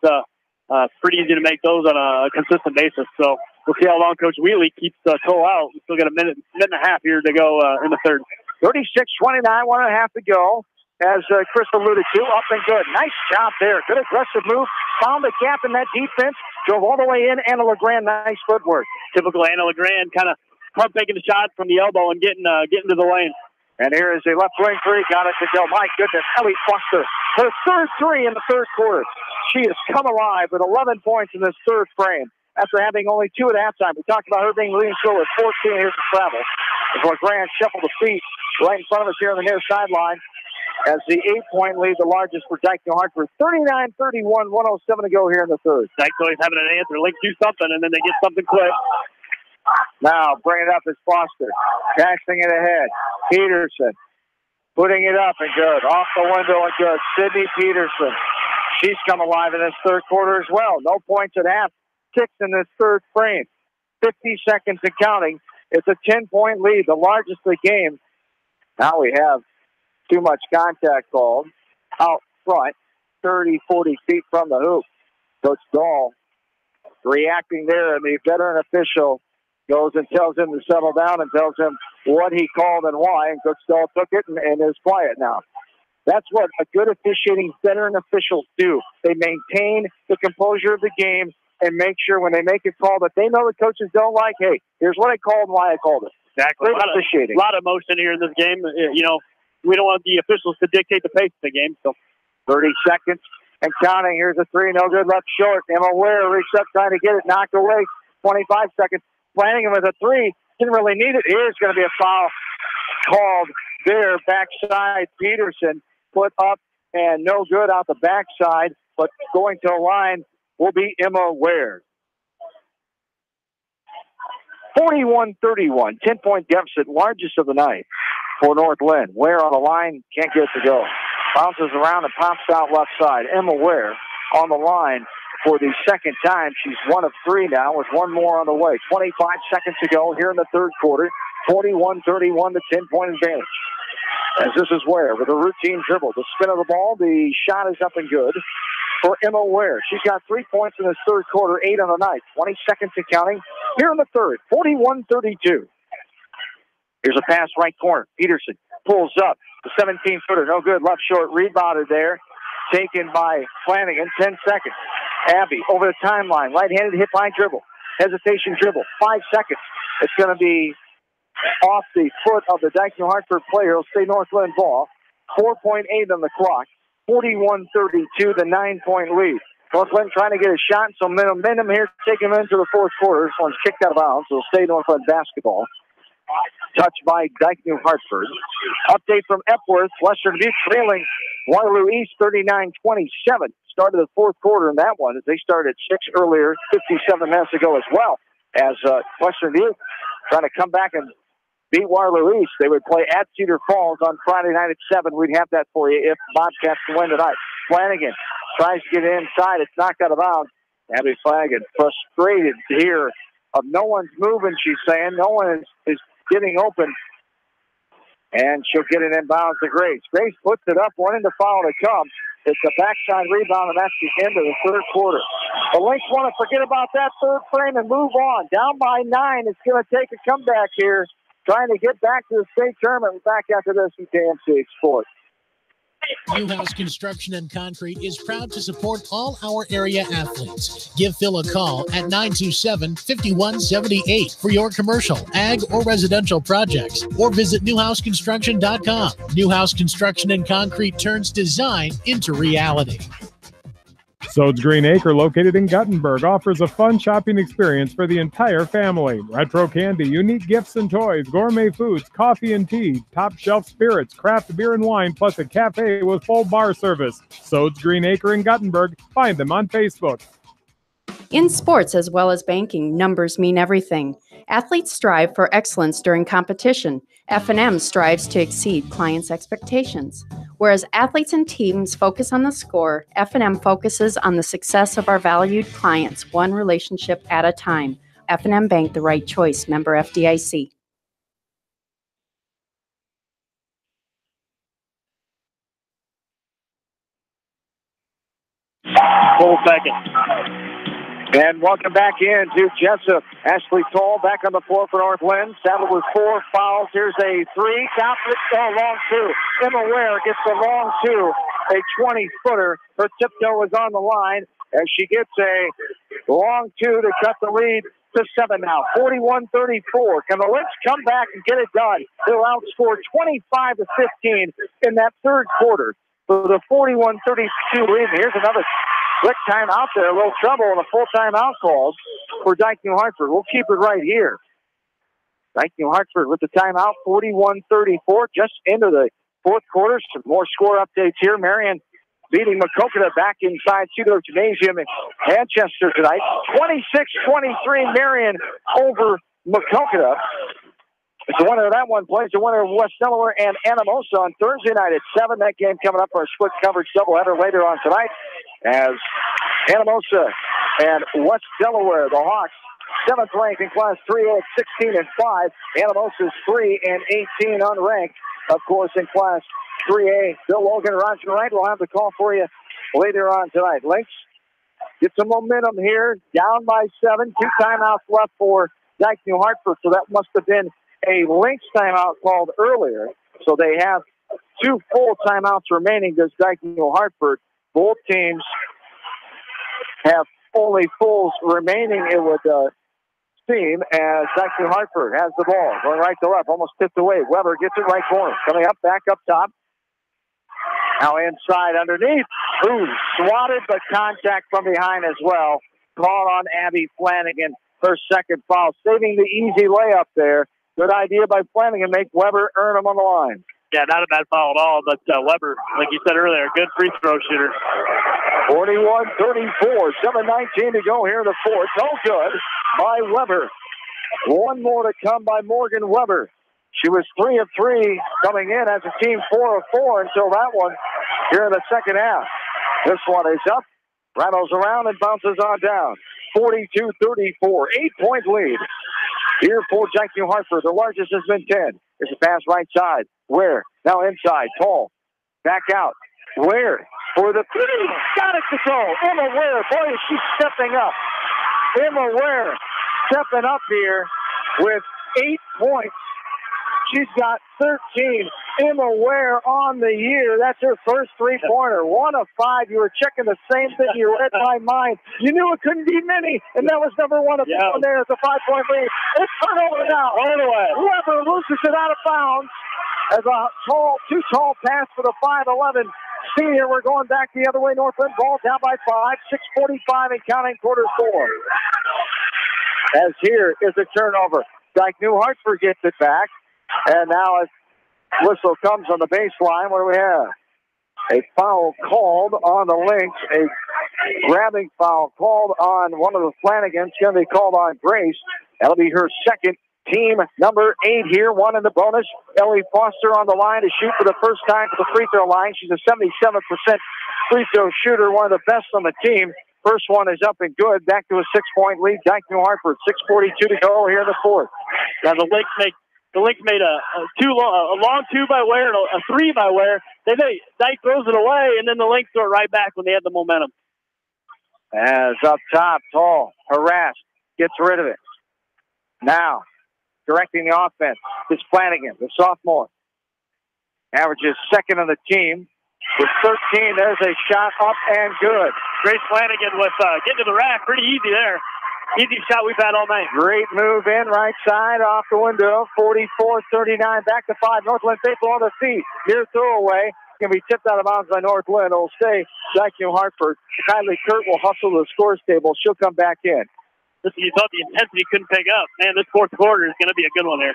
Speaker 2: Pretty easy to make those on a consistent basis. So we'll see how long Coach Wheatley keeps Cole out. We still got a minute and a half here to go in the third.
Speaker 1: 36-29, 1.5 to go. As Chris alluded to, up and good. Nice job there. Good aggressive move. Found the gap in that defense. Drove all the way in. Anna LeGrand, nice footwork.
Speaker 2: Typical Anna LeGrand, kind of pump making the shot from the elbow and getting to the lane.
Speaker 1: And here is a left wing three. Got it to go. My goodness, Ellie Foster. Her third three in the third quarter. She has come alive with 11 points in this third frame after having only 2 at halftime. We talked about her being leading scorer with 14. Here's the travel. As LeGrand shuffled the feet right in front of us here on the near sideline. As the 8-point lead, the largest for Dike New Hartford. 39-31, 107 to go here in the third.
Speaker 2: Dike's always having an answer. Link do something, and then they get something quick.
Speaker 1: Now, bring it up as Foster. Casting it ahead. Peterson. Putting it up and good. Off the window and good. Sydney Peterson. She's come alive in this third quarter as well. No points at half. 6 in this third frame. 50 seconds and counting. It's a 10-point lead, the largest of the game. Now we have too much contact called out front, 30, 40 feet from the hoop. Coach Dahl reacting there, and the veteran official goes and tells him to settle down and tells him what he called and why, and Coach Dahl took it and is quiet now. That's what a good officiating veteran officials do. They maintain the composure of the game and make sure when they make a call that they know the coaches don't like, hey, here's what I called and why I called it.
Speaker 2: Exactly.
Speaker 1: Great officiating.
Speaker 2: A lot of motion here in this game. We don't want the officials to dictate the pace of the game. So
Speaker 1: 30 seconds and counting. Here's a three, no good, left short. Emma Ware reached up trying to get it, knocked away. 25 seconds. Flanagan with a three. Didn't really need it. Here's going to be a foul called there. Backside, Peterson put up and no good out the backside, but going to the line will be Emma Ware. 41-31, 10-point deficit, largest of the night for North Linn. Ware on the line, can't get it to go. Bounces around and pops out left side. Emma Ware on the line for the second time. She's 1 of 3 now with one more on the way. 25 seconds to go here in the third quarter. 41-31, the 10-point advantage. As this is Ware with a routine dribble. The spin of the ball, the shot is up and good for Emma Ware. She's got 3 points in this third quarter, 8 on the night. 20 seconds to counting here in the third. 41-32. Here's a pass right corner. Peterson pulls up. The 17-footer, no good. Left short, rebounded there. Taken by Flanagan. 10 seconds. Abby over the timeline. Right-handed hit by dribble. Hesitation dribble. 5 seconds. It's going to be off the foot of the Dike New Hartford player. It'll stay North Linn ball. 4.8 on the clock. 41-32, the 9-point lead. North Linn trying to get a shot, so momentum here, taking them into the fourth quarter. This one's kicked out of bounds, so it'll stay North Linn basketball. Touched by Dike New Hartford. Update from Epworth. Western Dubuque trailing Waterloo East 39-27. Started the fourth quarter in that one as they started 6 earlier, 57 minutes ago as well. As Western Dubuque trying to come back and beat Waterloo East. They would play at Cedar Falls on Friday night at 7. We'd have that for you if Bobcats can win tonight. Flanagan tries to get it inside. It's knocked out of bounds. Abby Flanagan frustrated here of no one's moving, she's saying. No one is getting open. And she'll get it in bounds to Grace. Grace puts it up, wanting to foul to come. It's a backside rebound, and that's the end of the third quarter. The Lynx want to forget about that third frame and move on. Down by 9. It's going to take a comeback here. Trying to get back to the state tournament. We're back after this with KMCH Sports.
Speaker 5: Newhouse Construction and Concrete is proud to support all our area athletes. Give Phil a call at 927-5178 for your commercial, ag, or residential projects, or visit newhouseconstruction.com. Newhouse Construction and Concrete turns design into reality.
Speaker 4: Sodes Green Acre, located in Guttenberg, offers a fun shopping experience for the entire family. Retro candy, unique gifts and toys, gourmet foods, coffee and tea, top shelf spirits, craft beer and wine, plus a cafe with full bar service. Sodes Green Acre in Guttenberg. Find them on Facebook.
Speaker 21: In sports as well as banking, numbers mean everything. Athletes strive for excellence during competition. F&M strives to exceed clients' expectations. Whereas athletes and teams focus on the score, F&M focuses on the success of our valued clients, one relationship at a time. F&M Bank, the right choice. Member FDIC.
Speaker 2: Full second.
Speaker 1: And welcome back in to Jessup. Ashley Toll back on the floor for North-Linn. Saddled with 4 fouls. Here's a 3. Count it. Oh, long 2. Emma Ware gets the long 2. A 20-footer. Her tiptoe is on the line as she gets a long 2 to cut the lead to 7 now. 41-34. Can the Lynx come back and get it done? They'll outscore 25-15 in that third quarter for the 41-32 lead. Here's another quick timeout there. A little trouble and a full timeout called for Dike New Hartford. We'll keep it right here. Dike New Hartford with the timeout, 41-34, just into the fourth quarter. Some more score updates here. Marion beating Macokota back inside Cedar Gymnasium in Manchester tonight. 26-23, Marion over Macokota. It's the winner of that one plays the winner of West Delaware and Anamosa on Thursday night at 7. That game coming up, our split coverage doubleheader later on tonight as Anamosa and West Delaware, the Hawks, 7th ranked in Class 3A at 16-5. Anamosa's 3 and 18 unranked, of course, in Class 3A. Bill Logan and Roger Wright will have the call for you later on tonight. Lynx get some momentum here, down by 7. 2 timeouts left for Dike New Hartford, so that must have been a Lynx timeout called earlier. So they have 2 full timeouts remaining. Does Dike New Hartford? Both teams have only fulls remaining, it would seem, as Dike New Hartford has the ball. Going right to left, almost tipped away. Weber gets it right corner. Coming up, back up top. Now inside underneath. Ooh, swatted, but contact from behind as well. Call on Abby Flanagan. Her second foul. Saving the easy layup there. Good idea by Flanagan. Make Weber earn him on the line.
Speaker 2: Yeah, not a bad foul at all, but Weber, like you said earlier, good free throw shooter.
Speaker 1: 41-34, 7:19 to go here in the fourth. No good by Weber. One more to come by Morgan Weber. She was 3 of 3 coming in as a team, 4 of 4 until that one here in the second half. This one is up, rattles around and bounces on down. 42-34, 8-point lead here for Dike New Hartford. The largest has been 10. There's a pass right side. Ware now inside. Tall. Back out. Ware for the three. Got it to go. Emma Ware. Boy, is she stepping up. Emma Ware stepping up here with 8 points. She's got 13. Emma Ware on the year. That's her first three-pointer. 1 of 5. You were checking the same thing. You read my mind. You knew it couldn't be many, and that was number 1 of 4 there. It's a 5-point lead. It's turnover now. Weber loses it out of bounds as a too tall pass for the 5'11" senior. We're going back the other way. North-Linn ball down by 5. 6:45 and counting, quarter 4. As here is a turnover. Dike New Hartford gets it back. And now a whistle comes on the baseline. What do we have? A foul called on the Lynx. A grabbing foul called on one of the Flanagans. Going to be called on Grace. That'll be her second, team number 8 here. 1 in the bonus. Ellie Foster on the line to shoot for the first time for the free throw line. She's a 77% free throw shooter, one of the best on the team. First one is up and good. Back to a 6-point lead. Dike New Hartford. 6:42 to go here in the fourth.
Speaker 2: Now the Lynx made a long 2 by Ware and a 3 by Ware. Dike throws it away, and then the Lynx throw it right back when they had the momentum.
Speaker 1: As up top, Tall, harassed, gets rid of it. Now, directing the offense is Flanagan, the sophomore. Averages second on the team with 13. There's a shot up and good.
Speaker 2: Grace Flanagan with getting to the rack. Pretty easy there. Easy shot we've had all night.
Speaker 1: Great move in, right side, off the window. 44-39, back to 5. North-Linn faithful on the feet. Near throwaway. Going to be tipped out of bounds by North Linn. It'll stay Dyke New Hartford. Kylie Kurt will hustle to the scores table. She'll come back in.
Speaker 2: You thought the intensity couldn't pick up. Man, this fourth quarter is going to be a good one here.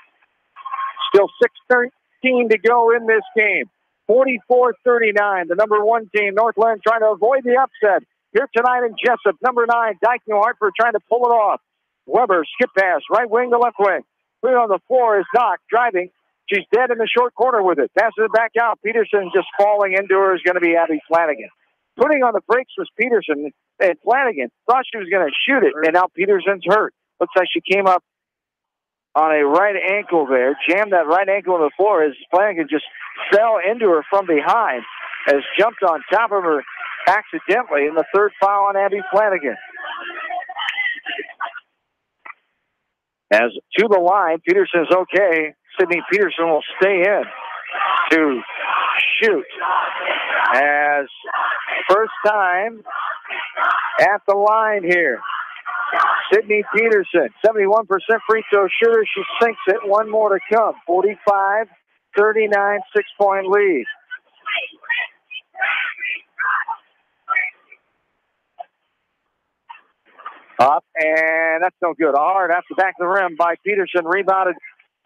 Speaker 1: Still 6:13 to go in this game. 44-39. The number 1 team, North Linn, trying to avoid the upset. Here tonight in Jessup, number 9, Dyke New Hartford trying to pull it off. Weber, skip pass, right wing to left wing. Put it on the floor is Doc, driving. She's dead in the short corner with it. Passes it back out. Peterson just falling into her is going to be Abby Flanagan. Putting on the brakes was Peterson, and Flanagan thought she was going to shoot it, and now Peterson's hurt. Looks like she came up on a right ankle there, jammed that right ankle on the floor as Flanagan just fell into her from behind, has jumped on top of her accidentally, and the third foul on Abby Flanagan. As to the line, Peterson's okay. Sydney Peterson will stay in to shoot. As first time at the line here. Sydney Peterson, 71% free throw shooter. She sinks it. One more to come. 45-39, 6-point lead. Up, and that's no good. Hard after back of the rim by Peterson. Rebounded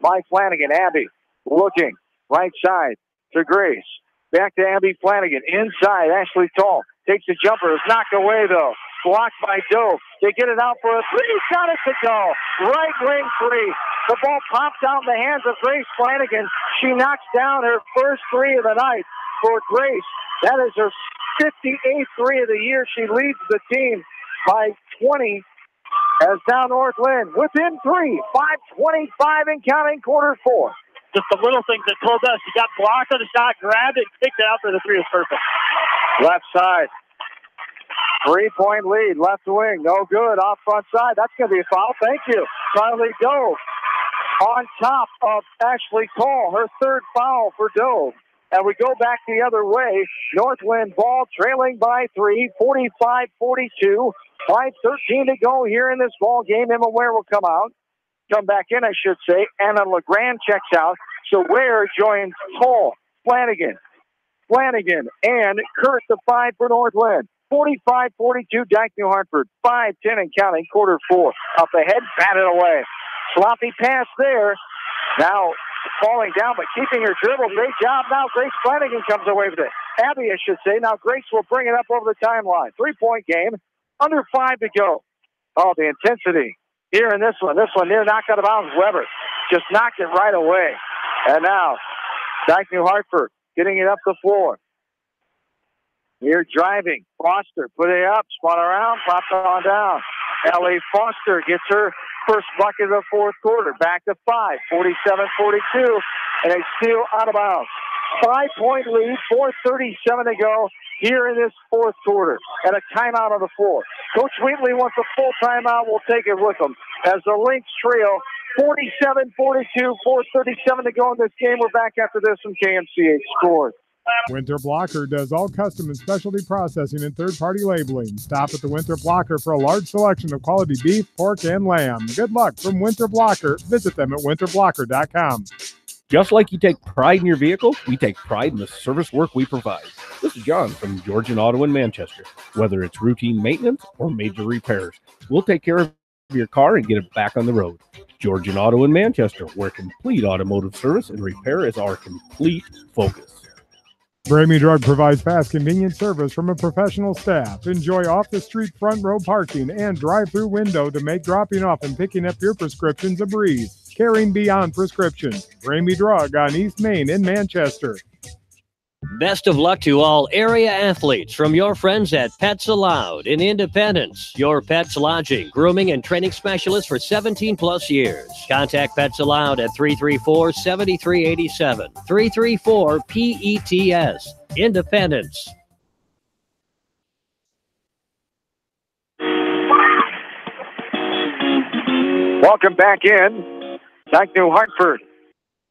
Speaker 1: by Flanagan. Abby looking right side to Grace. Back to Abby Flanagan. Inside, Ashley Tall takes the jumper. It's knocked away, though. Blocked by Doe. They get it out for a three. Got it to go. Right wing three. The ball pops out in the hands of Grace Flanagan. She knocks down her first three of the night for Grace. That is her 58th three of the year. She leads the team by 20 as now North Linn within 3. 5:25 and counting, quarter 4.
Speaker 2: Just the little things that told us. She got blocked on the shot, grabbed it, kicked it out for the three. Is perfect.
Speaker 1: Left side. 3-point lead. Left wing. No good. Off front side. That's going to be a foul. Thank you. Riley Doe on top of Ashley Cole. Her third foul for Doe. And we go back the other way. North Linn ball trailing by 3. 45-42. 5:13 to go here in this ball game. Emma Ware will come out. Come back in, I should say. Anna LeGrand checks out. So Ware joins Cole, Flanagan, and Kurt, the 5 for North Linn. 45-42, Dyke New Hartford. 5-10 and counting, quarter 4. Up ahead, batted away. Sloppy pass there. Now falling down, but keeping her dribble. Great job. Now Grace Flanagan comes away with it. Abby, I should say. Now Grace will bring it up over the timeline. 3-point game. Under 5 to go. Oh, the intensity here in this one. This one near knocked out of bounds. Weber just knocked it right away. And now Dyke New Hartford getting it up the floor. Here driving. Foster put it up, spun around, popped on down. Ellie Foster gets her first bucket of the fourth quarter. Back to 5. 47-42. And a steal out of bounds. 5-point lead. 4:37 to go here in this fourth quarter, and a timeout on the floor. Coach Wheatley wants a full timeout. We'll take it with him as the Lynx trail 47-42, 4:37 to go in this game. We're back after this from KMCH Scores.
Speaker 4: Winter Blocker does all custom and specialty processing and third-party labeling. Stop at the Winter Blocker for a large selection of quality beef, pork, and lamb. Good luck from Winter Blocker. Visit them at winterblocker.com.
Speaker 3: Just like you take pride in your vehicle, we take pride in the service work we provide. This is John from Georgian Auto in Manchester. Whether it's routine maintenance or major repairs, we'll take care of your car and get it back on the road. Georgian Auto in Manchester, where complete automotive service and repair is our complete focus.
Speaker 4: Bramy Drug provides fast, convenient service from a professional staff. Enjoy off-the-street front row parking and drive-through window to make dropping off and picking up your prescriptions a breeze. Caring beyond prescriptions. Bramy Drug on East Main in Manchester.
Speaker 20: Best of luck to all area athletes from your friends at Pets Allowed in Independence. Your pet's lodging, grooming, and training specialist for 17-plus years. Contact Pets Allowed at 334-7387. 334-PETS. Independence.
Speaker 1: Welcome back in. Dyke New Hartford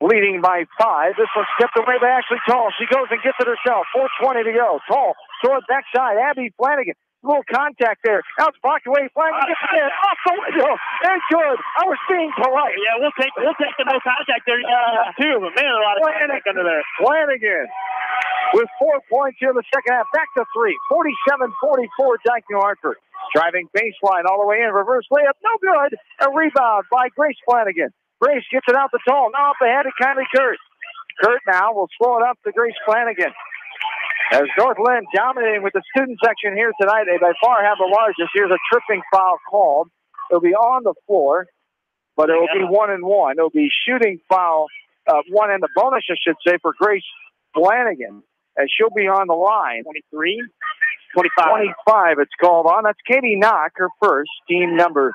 Speaker 1: leading by 5. This one skipped away by Ashley Tall. She goes and gets it herself. 4:20 to go. Tall throws backside. Abby Flanagan. A little contact there. Now it's blocked away. Flanagan gets it in. Off the window. And good. I was being polite.
Speaker 2: Yeah, we'll take the no contact there too. But man, a lot of contact under there.
Speaker 1: Flanagan with 4 points here in the second half. Back to 3. 47-44, Dike New Hartford. Driving baseline all the way in. Reverse layup, no good. A rebound by Grace Flanagan. Grace gets it out the tall. Now up ahead to Kylie Kurt. Kurt now will slow it up to Grace Flanagan. As North-Linn dominating with the student section here tonight, they by far have the largest. Here's a tripping foul called. It'll be on the floor, but it will be 1-1. It'll be shooting foul, one and the bonus, I should say, for Grace Flanagan, as she'll be on the line.
Speaker 2: 23, 25.
Speaker 1: 25 it's called on. That's Katie Knock, her first, team number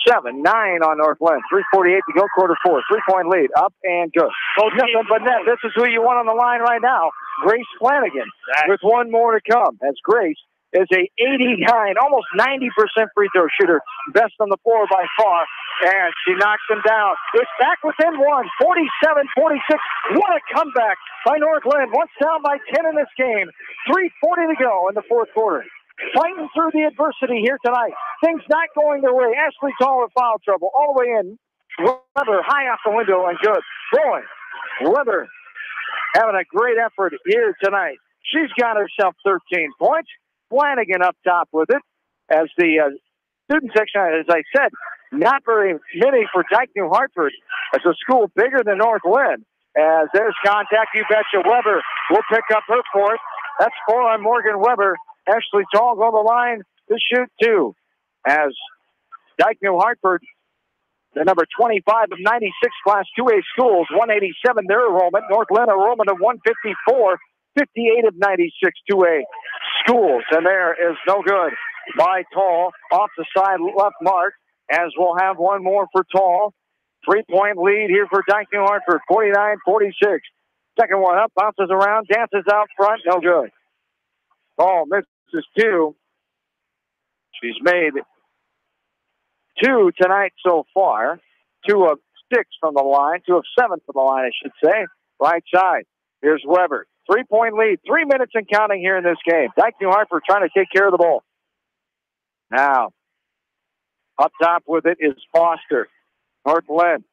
Speaker 1: 7, 9 on North-Linn. 3:48 to go, quarter 4. 3-point lead, up and good. Nothing but net. This is who you want on the line right now, Grace Flanagan, with one more to come, as Grace is a 89, almost 90% free throw shooter, best on the floor by far, and she knocks him down. It's back within 1, 47-46. What a comeback by North-Linn. Once down by 10 in this game. 3:40 to go in the fourth quarter. Fighting through the adversity here tonight. Things not going their way. Ashley Tall in foul trouble. All the way in. Weber high off the window and good. Rolling. Weber having a great effort here tonight. She's got herself 13 points. Flanagan up top with it. As the student section, as I said, not very many for Dike New Hartford. As a school bigger than North-Linn. As there's contact, you betcha. Weber will pick up her fourth. That's 4 on Morgan Weber. Ashley Tall on the line to shoot 2. As Dike New Hartford, the number 25 of 96 Class 2A schools, 187 their enrollment. North-Linn enrollment of 154, 58 of 96 2A schools. And there is no good by Tall off the side left mark, as we'll have one more for Tall. 3-point lead here for Dike New Hartford, 49-46. Second one up, bounces around, dances out front, no good. Tall misses 2. She's made 2 tonight so far. 2 of 6 from the line. 2 of 7 from the line, I should say. Right side. Here's Weber. 3-point lead. 3 minutes and counting here in this game. Dike New Hartford trying to take care of the ball. Now, up top with it is Foster. North-Linn.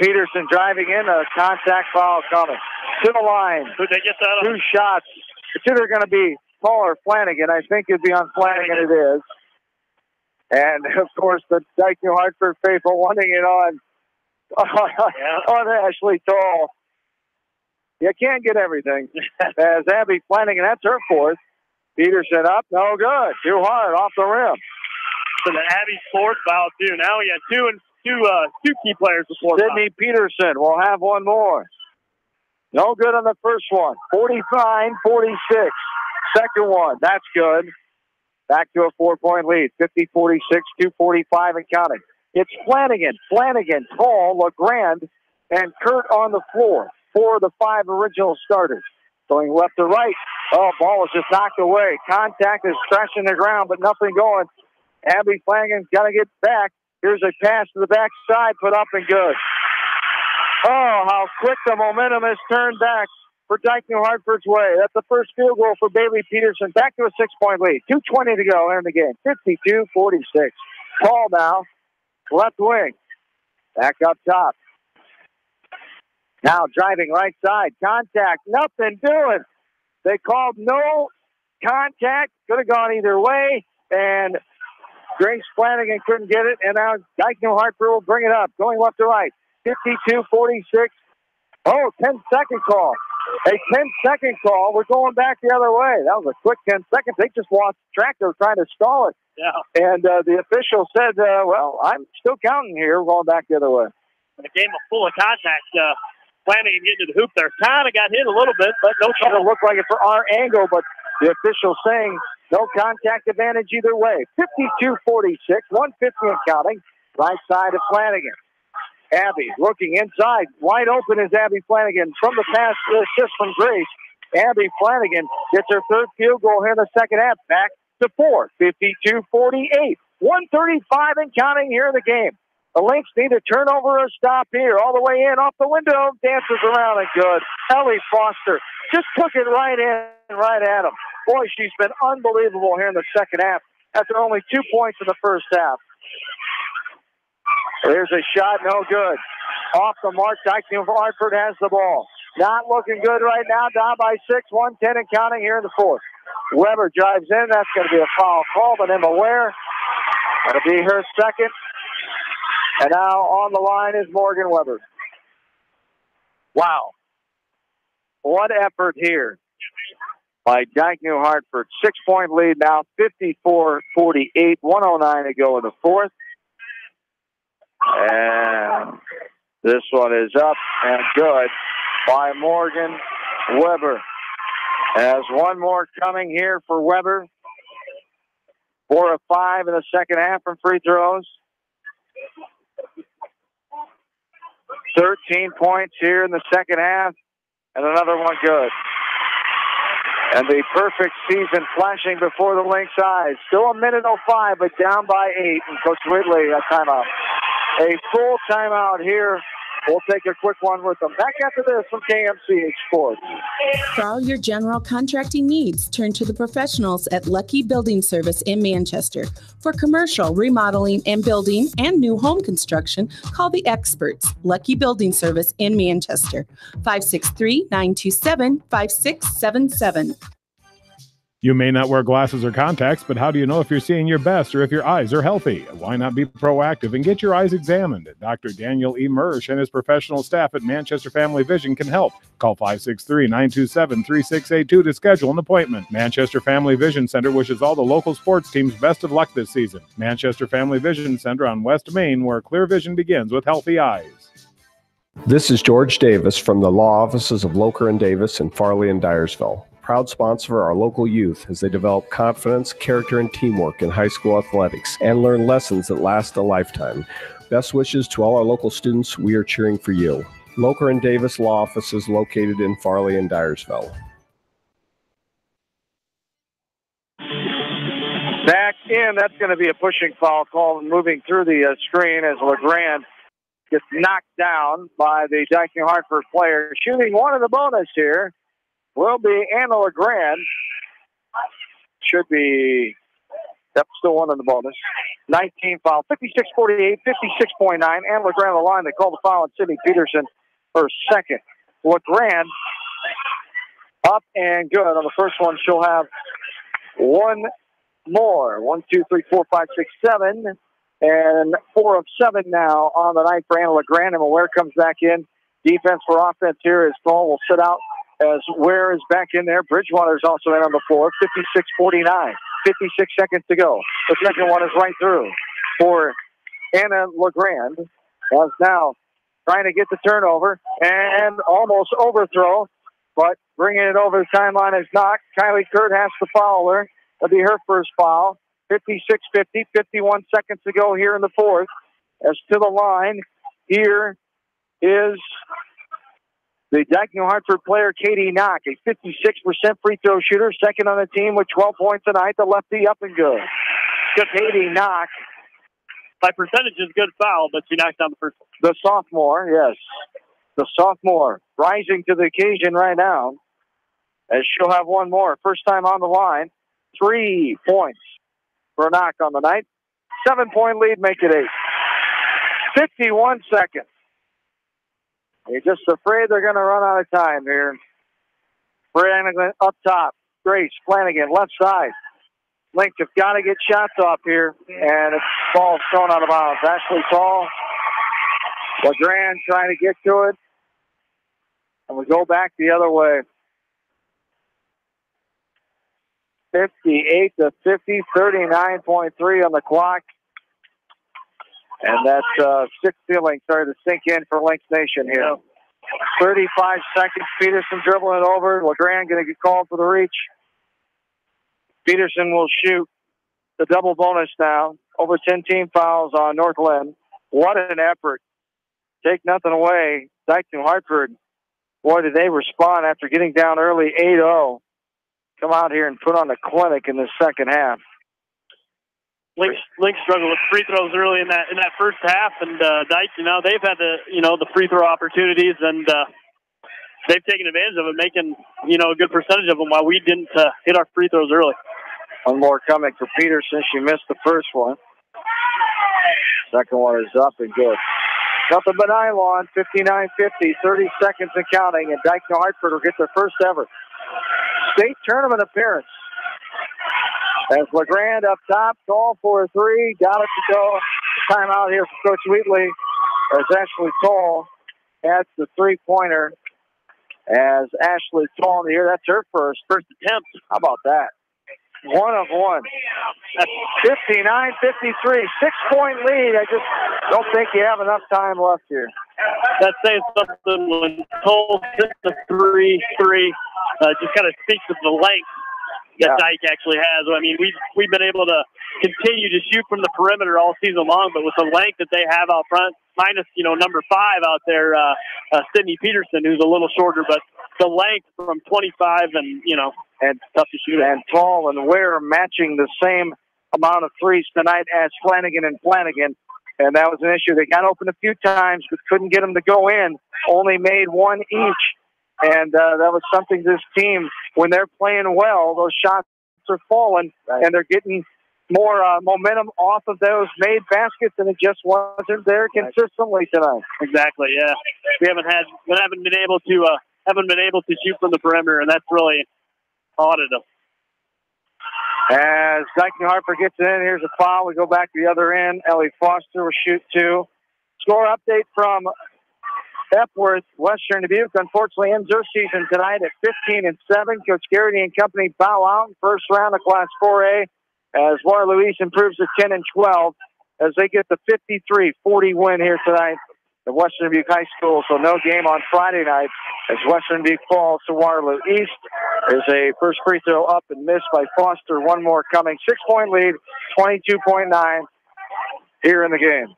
Speaker 1: Peterson driving in. A contact foul coming. To the line. 2 shots. It's either going to be Paul or Flanagan. I think it'd be on Flanagan. It is. And, of course, the Dike New Hartford faithful wanting it on Ashley Tall. You can't get everything. As Abby Flanagan, that's her fourth. Peterson up. No good. Too hard. Off the rim.
Speaker 2: So the Abby's fourth foul, too. Now we got two key players before.
Speaker 1: Sydney Peterson will have one more. No good on the first one. 45-46. Second one. That's good. Back to a 4-point lead. 50-46, 2:45 and counting. It's Flanagan, Tall, LeGrand, and Kurt on the floor. 4 of the 5 original starters. Going left to right. Oh, ball was just knocked away. Contact is scratching the ground, but nothing going. Abby Flanagan's got to get back. Here's a pass to the backside, put up and good. Oh, how quick the momentum has turned back for Dike New Hartford's way. That's the first field goal for Bailey Peterson. Back to a 6-point lead. 2:20 to go in the game. 52-46. Tall now. Left wing. Back up top. Now driving right side. Contact. Nothing doing. They called no contact. Could have gone either way. And Grace Flanagan couldn't get it. And now Dike New Hartford will bring it up. Going left to right. 52-46. Oh, 10-second call. A 10-second call. We're going back the other way. That was a quick 10 seconds. They just lost track. They were trying to stall it.
Speaker 2: Yeah.
Speaker 1: And the official said, well, I'm still counting here. We're going back the other way.
Speaker 2: The game was full of contact. Flanagan getting to the hoop there. Kind of got hit a little bit, but no trouble.
Speaker 1: It looked like it for our angle, but the official saying no contact advantage either way. 52-46, 150 and counting. Right side of Flanagan. Abby looking inside. Wide open is Abby Flanagan from the pass assist from Grace. Abby Flanagan gets her third field goal here in the second half. Back to 4. 52-48. 135 and counting here in the game. The Lynx need a turnover or stop here. All the way in, off the window, dances around and good. Ellie Foster just took it right in, right at him. Boy, she's been unbelievable here in the second half after only 2 points in the first half. There's a shot, no good. Off the mark, Dike New Hartford has the ball. Not looking good right now. Down by 6, 1:10 and counting here in the fourth. Weber drives in. That's going to be a foul call, but Emma Ware. That'll be her second. And now on the line is Morgan Weber. Wow. What effort here by Dike New Hartford. 6-point lead now, 54-48, 1:09 to go in the fourth. And this one is up and good by Morgan Weber. As one more coming here for Weber. 4 of 5 in the second half from free throws. 13 points here in the second half. And another one good. And the perfect season flashing before the Lynx eyes. Still a minute 05, but down by 8. And Coach Ridley, a timeout. A full timeout here. We'll take a quick one with them. Back after this from KMCH Sports.
Speaker 6: For all your general contracting needs, turn to the professionals at Lucky Building Service in Manchester. For commercial, remodeling, and building, and new home construction, call the experts. Lucky Building Service in Manchester. 563-927-5677.
Speaker 4: You may not wear glasses or contacts, but how do you know if you're seeing your best or if your eyes are healthy? Why not be proactive and get your eyes examined? Dr. Daniel E. Mersch and his professional staff at Manchester Family Vision can help. Call 563-927-3682 to schedule an appointment. Manchester Family Vision Center wishes all the local sports teams best of luck this season. Manchester Family Vision Center on West Main, where clear vision begins with healthy eyes.
Speaker 22: This is George Davis from the law offices of Locher and Davis in Farley and Dyersville. Proud sponsor of our local youth as they develop confidence, character, and teamwork in high school athletics and learn lessons that last a lifetime. Best wishes to all our local students. We are cheering for you. Locher and Davis law offices located in Farley and Dyersville.
Speaker 1: Back in, that's going to be a pushing foul call moving through the screen as LeGrand gets knocked down by the Dike New Hartford player. Shooting one of the bonus here will be Anna LeGrand. Should be, that's still one in the bonus. 19 foul, 56-48, 56.9. Anna LeGrand on the line. They call the foul on Sydney Peterson, her second. LeGrand up and good. On the first one, she'll have one more. 1, 2, 3, 4, 5, 6, 7. And 4 of 7 now on the night for Anna LeGrand. And Ware comes back in. Defense for offense here is Paul will sit out as Ware is back in there. Bridgewater's also in on the floor. 56-49. 56 seconds to go. The second one is right through for Anna LeGrand. Was now trying to get the turnover and almost overthrow, but bringing it over the timeline is not. Kylie Kurt has to foul her. That'll be her first foul. 56-50, 51 seconds to go here in the fourth. As to the line, here is the Dike New Hartford player, Katie Knock, a 56% free throw shooter, second on the team with 12 points tonight. The lefty up and good. Katie Knock.
Speaker 2: By percentage is good foul, but she knocked down the first one.
Speaker 1: The sophomore, yes. The sophomore rising to the occasion right now as she'll have one more. First time on the line. 3 points for Knock on the night. 7-point lead, make it 8. 51 seconds. You're just afraid they're going to run out of time here. Flanagan up top. Grace Flanagan, left side. Lynx have got to get shots off here, and it's ball thrown out of bounds. Ashley Paul, LeGrand trying to get to it, and we go back the other way. 58-50, 39.3 on the clock. And that sixth feeling started to sink in for Lynx Nation here. 35 seconds, Peterson dribbling it over. LeGrand going to get called for the reach. Peterson will shoot the double bonus now. Over 10 team fouls on N.LINN. What an effort. Take nothing away. Dike New Hartford, boy, did they respond after getting down early 8-0. Come out here and put on a clinic in the second half.
Speaker 2: Lynx struggled with free throws early in that first half, and Dike, they've had the free throw opportunities, and they've taken advantage of it, making a good percentage of them while we didn't hit our free throws early.
Speaker 1: One more coming for Peterson. She missed the first one. Second one is up and good. Nothing but nylon, 59-50, 30 seconds and counting, and Dike New Hartford will get their first ever state tournament appearance. As LeGrand up top, call for a three, got it to go. Timeout here for Coach Wheatley as Ashley Toll adds the three-pointer. As Ashley Toll here, that's her first attempt. How about that? 1 of 1. That's 59-53, 6-point lead. I just don't think you have enough time left here.
Speaker 2: That says something when Toll hits the 3-3. Just kind of speaks of the length that Dike actually has. I mean, we've been able to continue to shoot from the perimeter all season long, but with the length that they have out front, minus, number 5 out there, Sydney Peterson, who's a little shorter, but the length from 25 and tough to shoot.
Speaker 1: And Tall and Ware matching the same amount of threes tonight as Flanagan and Flanagan. And that was an issue. They got open a few times, but couldn't get them to go in. Only made one each. And that was something this team, when they're playing well, those shots are falling, and they're getting more momentum off of those made baskets, and it just wasn't there consistently tonight.
Speaker 2: Exactly, yeah. We haven't been able to shoot from the perimeter, and that's really haunted them.
Speaker 1: As Dike New Hartford gets it in, here's a foul. We go back to the other end. Ellie Foster will shoot 2. Score update from Epworth. Western Dubuque unfortunately ends their season tonight at 15-7. Coach Garrity and company bow out in first round of Class 4A as Waterloo East improves to 10-12 as they get the 53-40 win here tonight at Western Dubuque High School. So no game on Friday night as Western Dubuque falls to Waterloo East. There's a first free throw up and missed by Foster. One more coming. 6-point lead, 22.9 here in the game.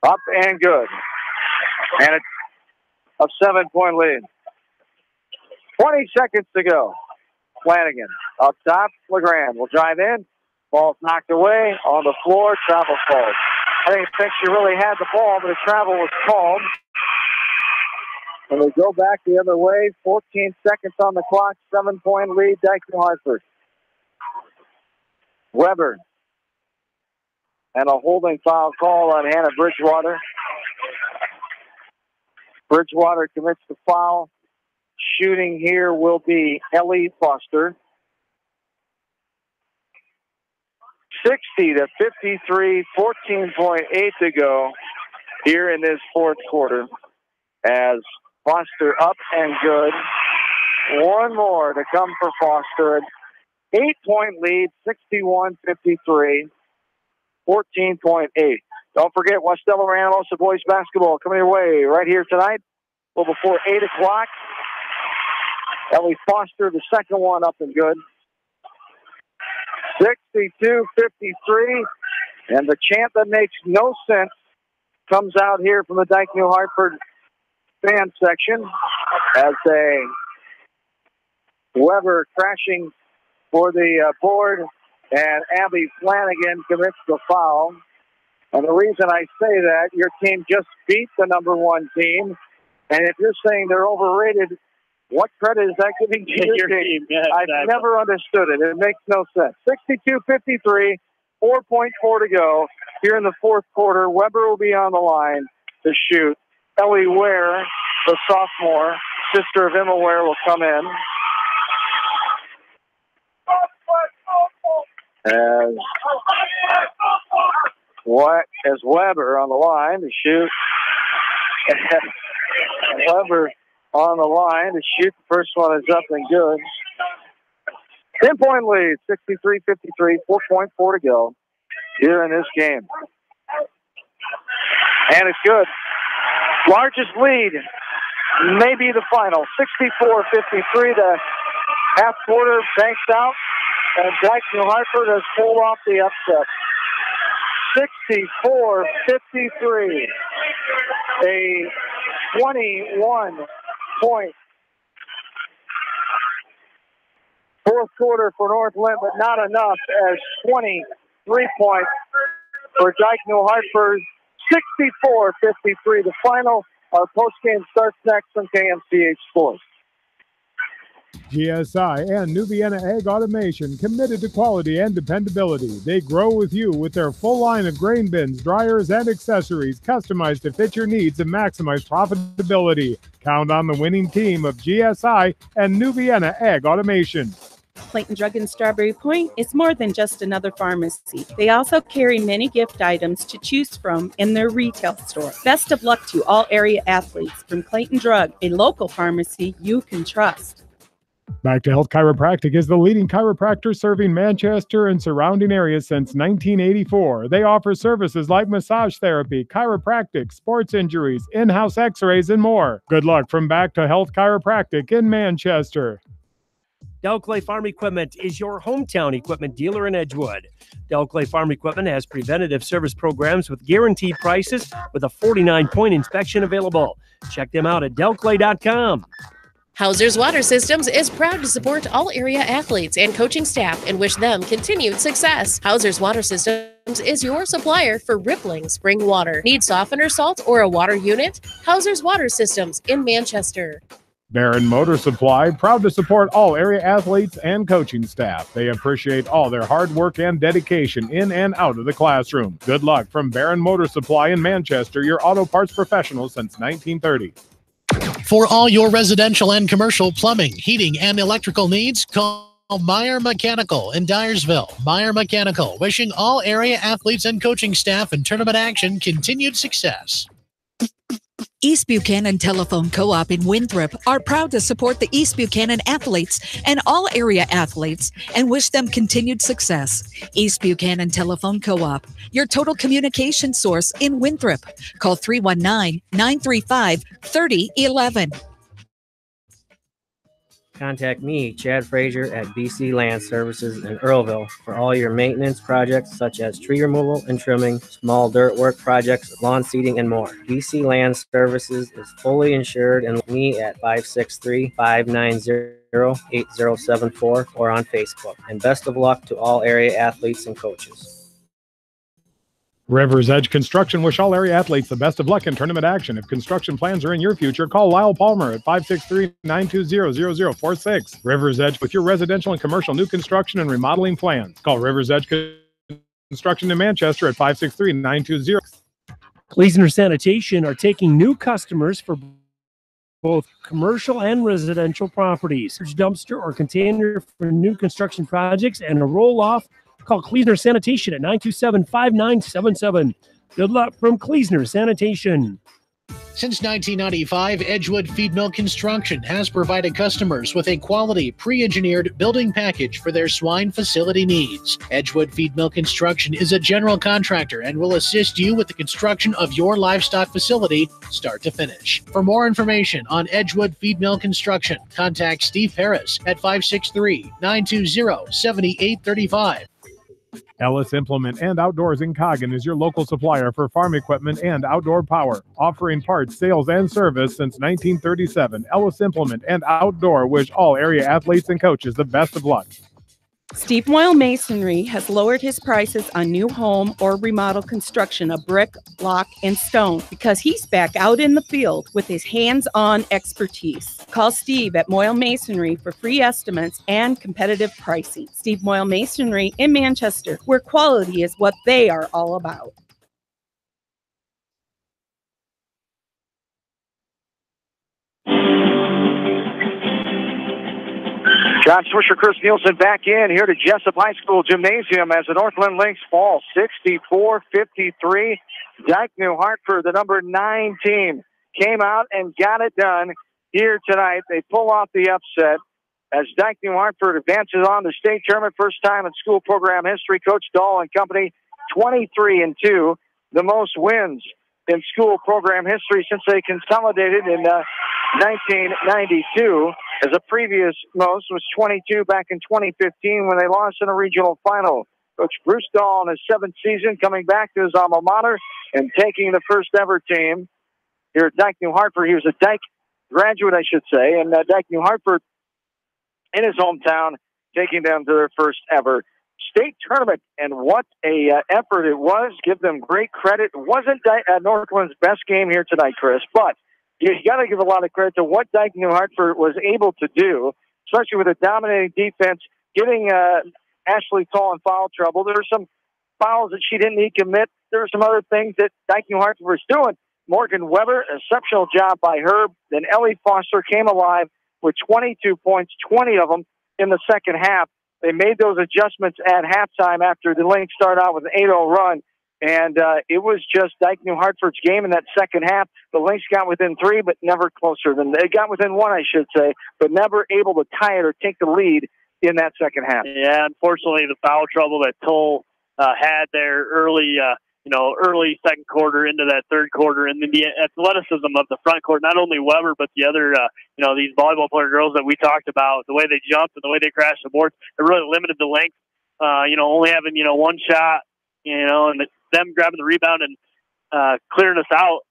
Speaker 1: Up and good. And it's a 7-point lead. 20 seconds to go. Flanagan up top. LeGrand will drive in. Ball's knocked away on the floor. Travel called. I didn't think she really had the ball, but a travel was called. And we go back the other way. 14 seconds on the clock. 7-point lead. Dike New Hartford. Weber. And a holding foul call on Hannah Bridgewater. Bridgewater commits the foul. Shooting here will be Ellie Foster. 60-53, 14.8 to go here in this fourth quarter. As Foster up and good. One more to come for Foster. 8-point lead, 61-53. 14.8. Don't forget, West Delaware Analosa boys basketball coming your way right here tonight. Well, before 8 o'clock. Ellie Foster, the second one up and good. 62-53. And the chant that makes no sense comes out here from the Dike New Hartford fan section as Weber crashing for the board. And Abby Flanagan commits the foul. And the reason I say that, your team just beat the number 1 team. And if you're saying they're overrated, what credit is that giving to your team? Yeah, exactly. I've never understood it. It makes no sense. 62-53, 4.4 to go here in the fourth quarter. Weber will be on the line to shoot. Ellie Ware, the sophomore, sister of Emma Ware, will come in. As Weber on the line to shoot. Weber on the line to shoot. The first one is up and good. 10-point lead, 63-53, 4.4 to go here in this game. And it's good. Largest lead, maybe the final. 64-53, the half quarter banks out. And Dike New Hartford has pulled off the upset. 64-53. A 21-point fourth quarter for North Linn, but not enough as 23 points for Dike New Hartford. 64-53. The final. Our postgame starts next on KMCH Sports.
Speaker 4: GSI and New Vienna Ag Automation, committed to quality and dependability. They grow with you with their full line of grain bins, dryers, and accessories customized to fit your needs and maximize profitability. Count on the winning team of GSI and New Vienna Ag Automation.
Speaker 6: Clayton Drug and Strawberry Point is more than just another pharmacy. They also carry many gift items to choose from in their retail store. Best of luck to all area athletes from Clayton Drug, a local pharmacy you can trust.
Speaker 4: Back to Health Chiropractic is the leading chiropractor serving Manchester and surrounding areas since 1984. They offer services like massage therapy, chiropractic, sports injuries, in-house x-rays, and more. Good luck from Back to Health Chiropractic in Manchester.
Speaker 7: Del Clay Farm Equipment is your hometown equipment dealer in Edgewood. Del Clay Farm Equipment has preventative service programs with guaranteed prices with a 49-point inspection available. Check them out at delclay.com.
Speaker 11: Hauser's Water Systems is proud to support all area athletes and coaching staff and wish them continued success. Hauser's Water Systems is your supplier for rippling spring water. Need softener salt or a water unit? Hauser's Water Systems in Manchester.
Speaker 4: Barron Motor Supply, proud to support all area athletes and coaching staff. They appreciate all their hard work and dedication in and out of the classroom. Good luck from Barron Motor Supply in Manchester, your auto parts professional since 1930.
Speaker 5: For all your residential and commercial plumbing, heating, and electrical needs, call Meyer Mechanical in Dyersville. Meyer Mechanical, wishing all area athletes and coaching staff in tournament action continued success.
Speaker 8: East Buchanan Telephone Co-op in Winthrop are proud to support the East Buchanan athletes and all area athletes and wish them continued success. East Buchanan Telephone Co-op, your total communication source in Winthrop. Call 319-935-3011.
Speaker 23: Contact me, Chad Frazier, at BC Land Services in Earlville for all your maintenance projects such as tree removal and trimming, small dirt work projects, lawn seeding, and more. BC Land Services is fully insured, and me at 563-590-8074 or on Facebook. And best of luck to all area athletes and coaches.
Speaker 4: River's Edge Construction wish all area athletes the best of luck in tournament action. If construction plans are in your future, call Lyle Palmer at 563-920-0046. River's Edge with your residential and commercial new construction and remodeling plans. Call River's Edge Construction in Manchester at 563-920.
Speaker 7: Kleesner Sanitation are taking new customers for both commercial and residential properties. Dumpster or container for new construction projects and a roll-off. Call Kleesner Sanitation at 927-5977. Good luck from Kleesner Sanitation.
Speaker 5: Since 1995, Edgewood Feed Mill Construction has provided customers with a quality, pre-engineered building package for their swine facility needs. Edgewood Feed Mill Construction is a general contractor and will assist you with the construction of your livestock facility, start to finish. For more information on Edgewood Feed Mill Construction, contact Steve Harris at 563-920-7835.
Speaker 4: Ellis Implement and Outdoors in Coggin is your local supplier for farm equipment and outdoor power, offering parts, sales, and service since 1937. Ellis Implement and Outdoor wish all area athletes and coaches the best of luck.
Speaker 6: Steve Moyle Masonry has lowered his prices on new home or remodel construction of brick, block, and stone because he's back out in the field with his hands-on expertise. Call Steve at Moyle Masonry for free estimates and competitive pricing. Steve Moyle Masonry in Manchester, where quality is what they are all about.
Speaker 1: John Swisher, Chris Nielsen back in here to Jessup High School Gymnasium as the Northland Lynx fall 64-53. Dike New Hartford, the number 9 team, came out and got it done here tonight. They pull off the upset as Dike New Hartford advances on to state tournament, first time in school program history. Coach Dahl and company, 23-2, the most wins in school program history since they consolidated in 1992, as the previous most was 22 back in 2015 when they lost in a regional final. Coach Bruce Dahl in his 7th season coming back to his alma mater and taking the first ever team here at Dike New Hartford. He was a Dike graduate, I should say, and Dike New Hartford in his hometown taking them to their first ever state tournament, and what a effort it was. Give them great credit. It wasn't Northland's best game here tonight, Chris, but you got to give a lot of credit to what Dike New Hartford was able to do especially with a dominating defense, getting Ashley Tall in foul trouble. There were some fouls that she didn't need to commit. There were some other things that DIKE New Hartford was doing. Morgan Weber, exceptional job by her. Then Ellie Foster came alive with 22 points, 20 of them in the second half. They made those adjustments at halftime after the Lynx started out with an 8-0 run. And it was just DIKE New Hartford's game in that second half. The Lynx got within 3, but never closer than they got within 1, I should say, but never able to tie it or take the lead in that second half.
Speaker 2: Yeah, unfortunately, the foul trouble that Toll had there early second quarter into that third quarter, and then the athleticism of the front court, not only Weber, but the other, these volleyball player girls that we talked about, the way they jumped and the way they crashed the boards, it really limited the length, only having, one shot, and them grabbing the rebound and clearing us out.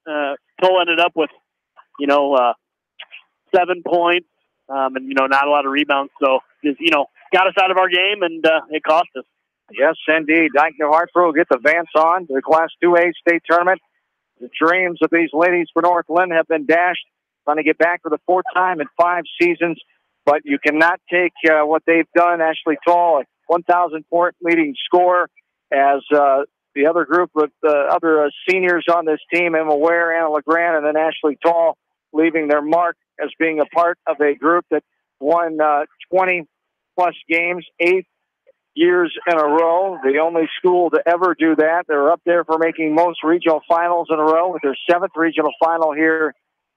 Speaker 2: Toll ended up with, 7 points, and, not a lot of rebounds. So, got us out of our game, and it cost us.
Speaker 1: Yes, indeed. DIKE New Hartford will get the Vance on to the Class 2A state tournament. The dreams of these ladies for N.LINN have been dashed, trying to get back for the 4th time in 5 seasons. But you cannot take what they've done. Ashley Tall, a 1,000-point leading scorer, as the other group with the other seniors on this team, Emma Ware, Anna LeGrand, and then Ashley Tall, leaving their mark as being a part of a group that won 20-plus games, 8 years in a row. The only school to ever do that. They're up there for making most regional finals in a row with their 7th regional final here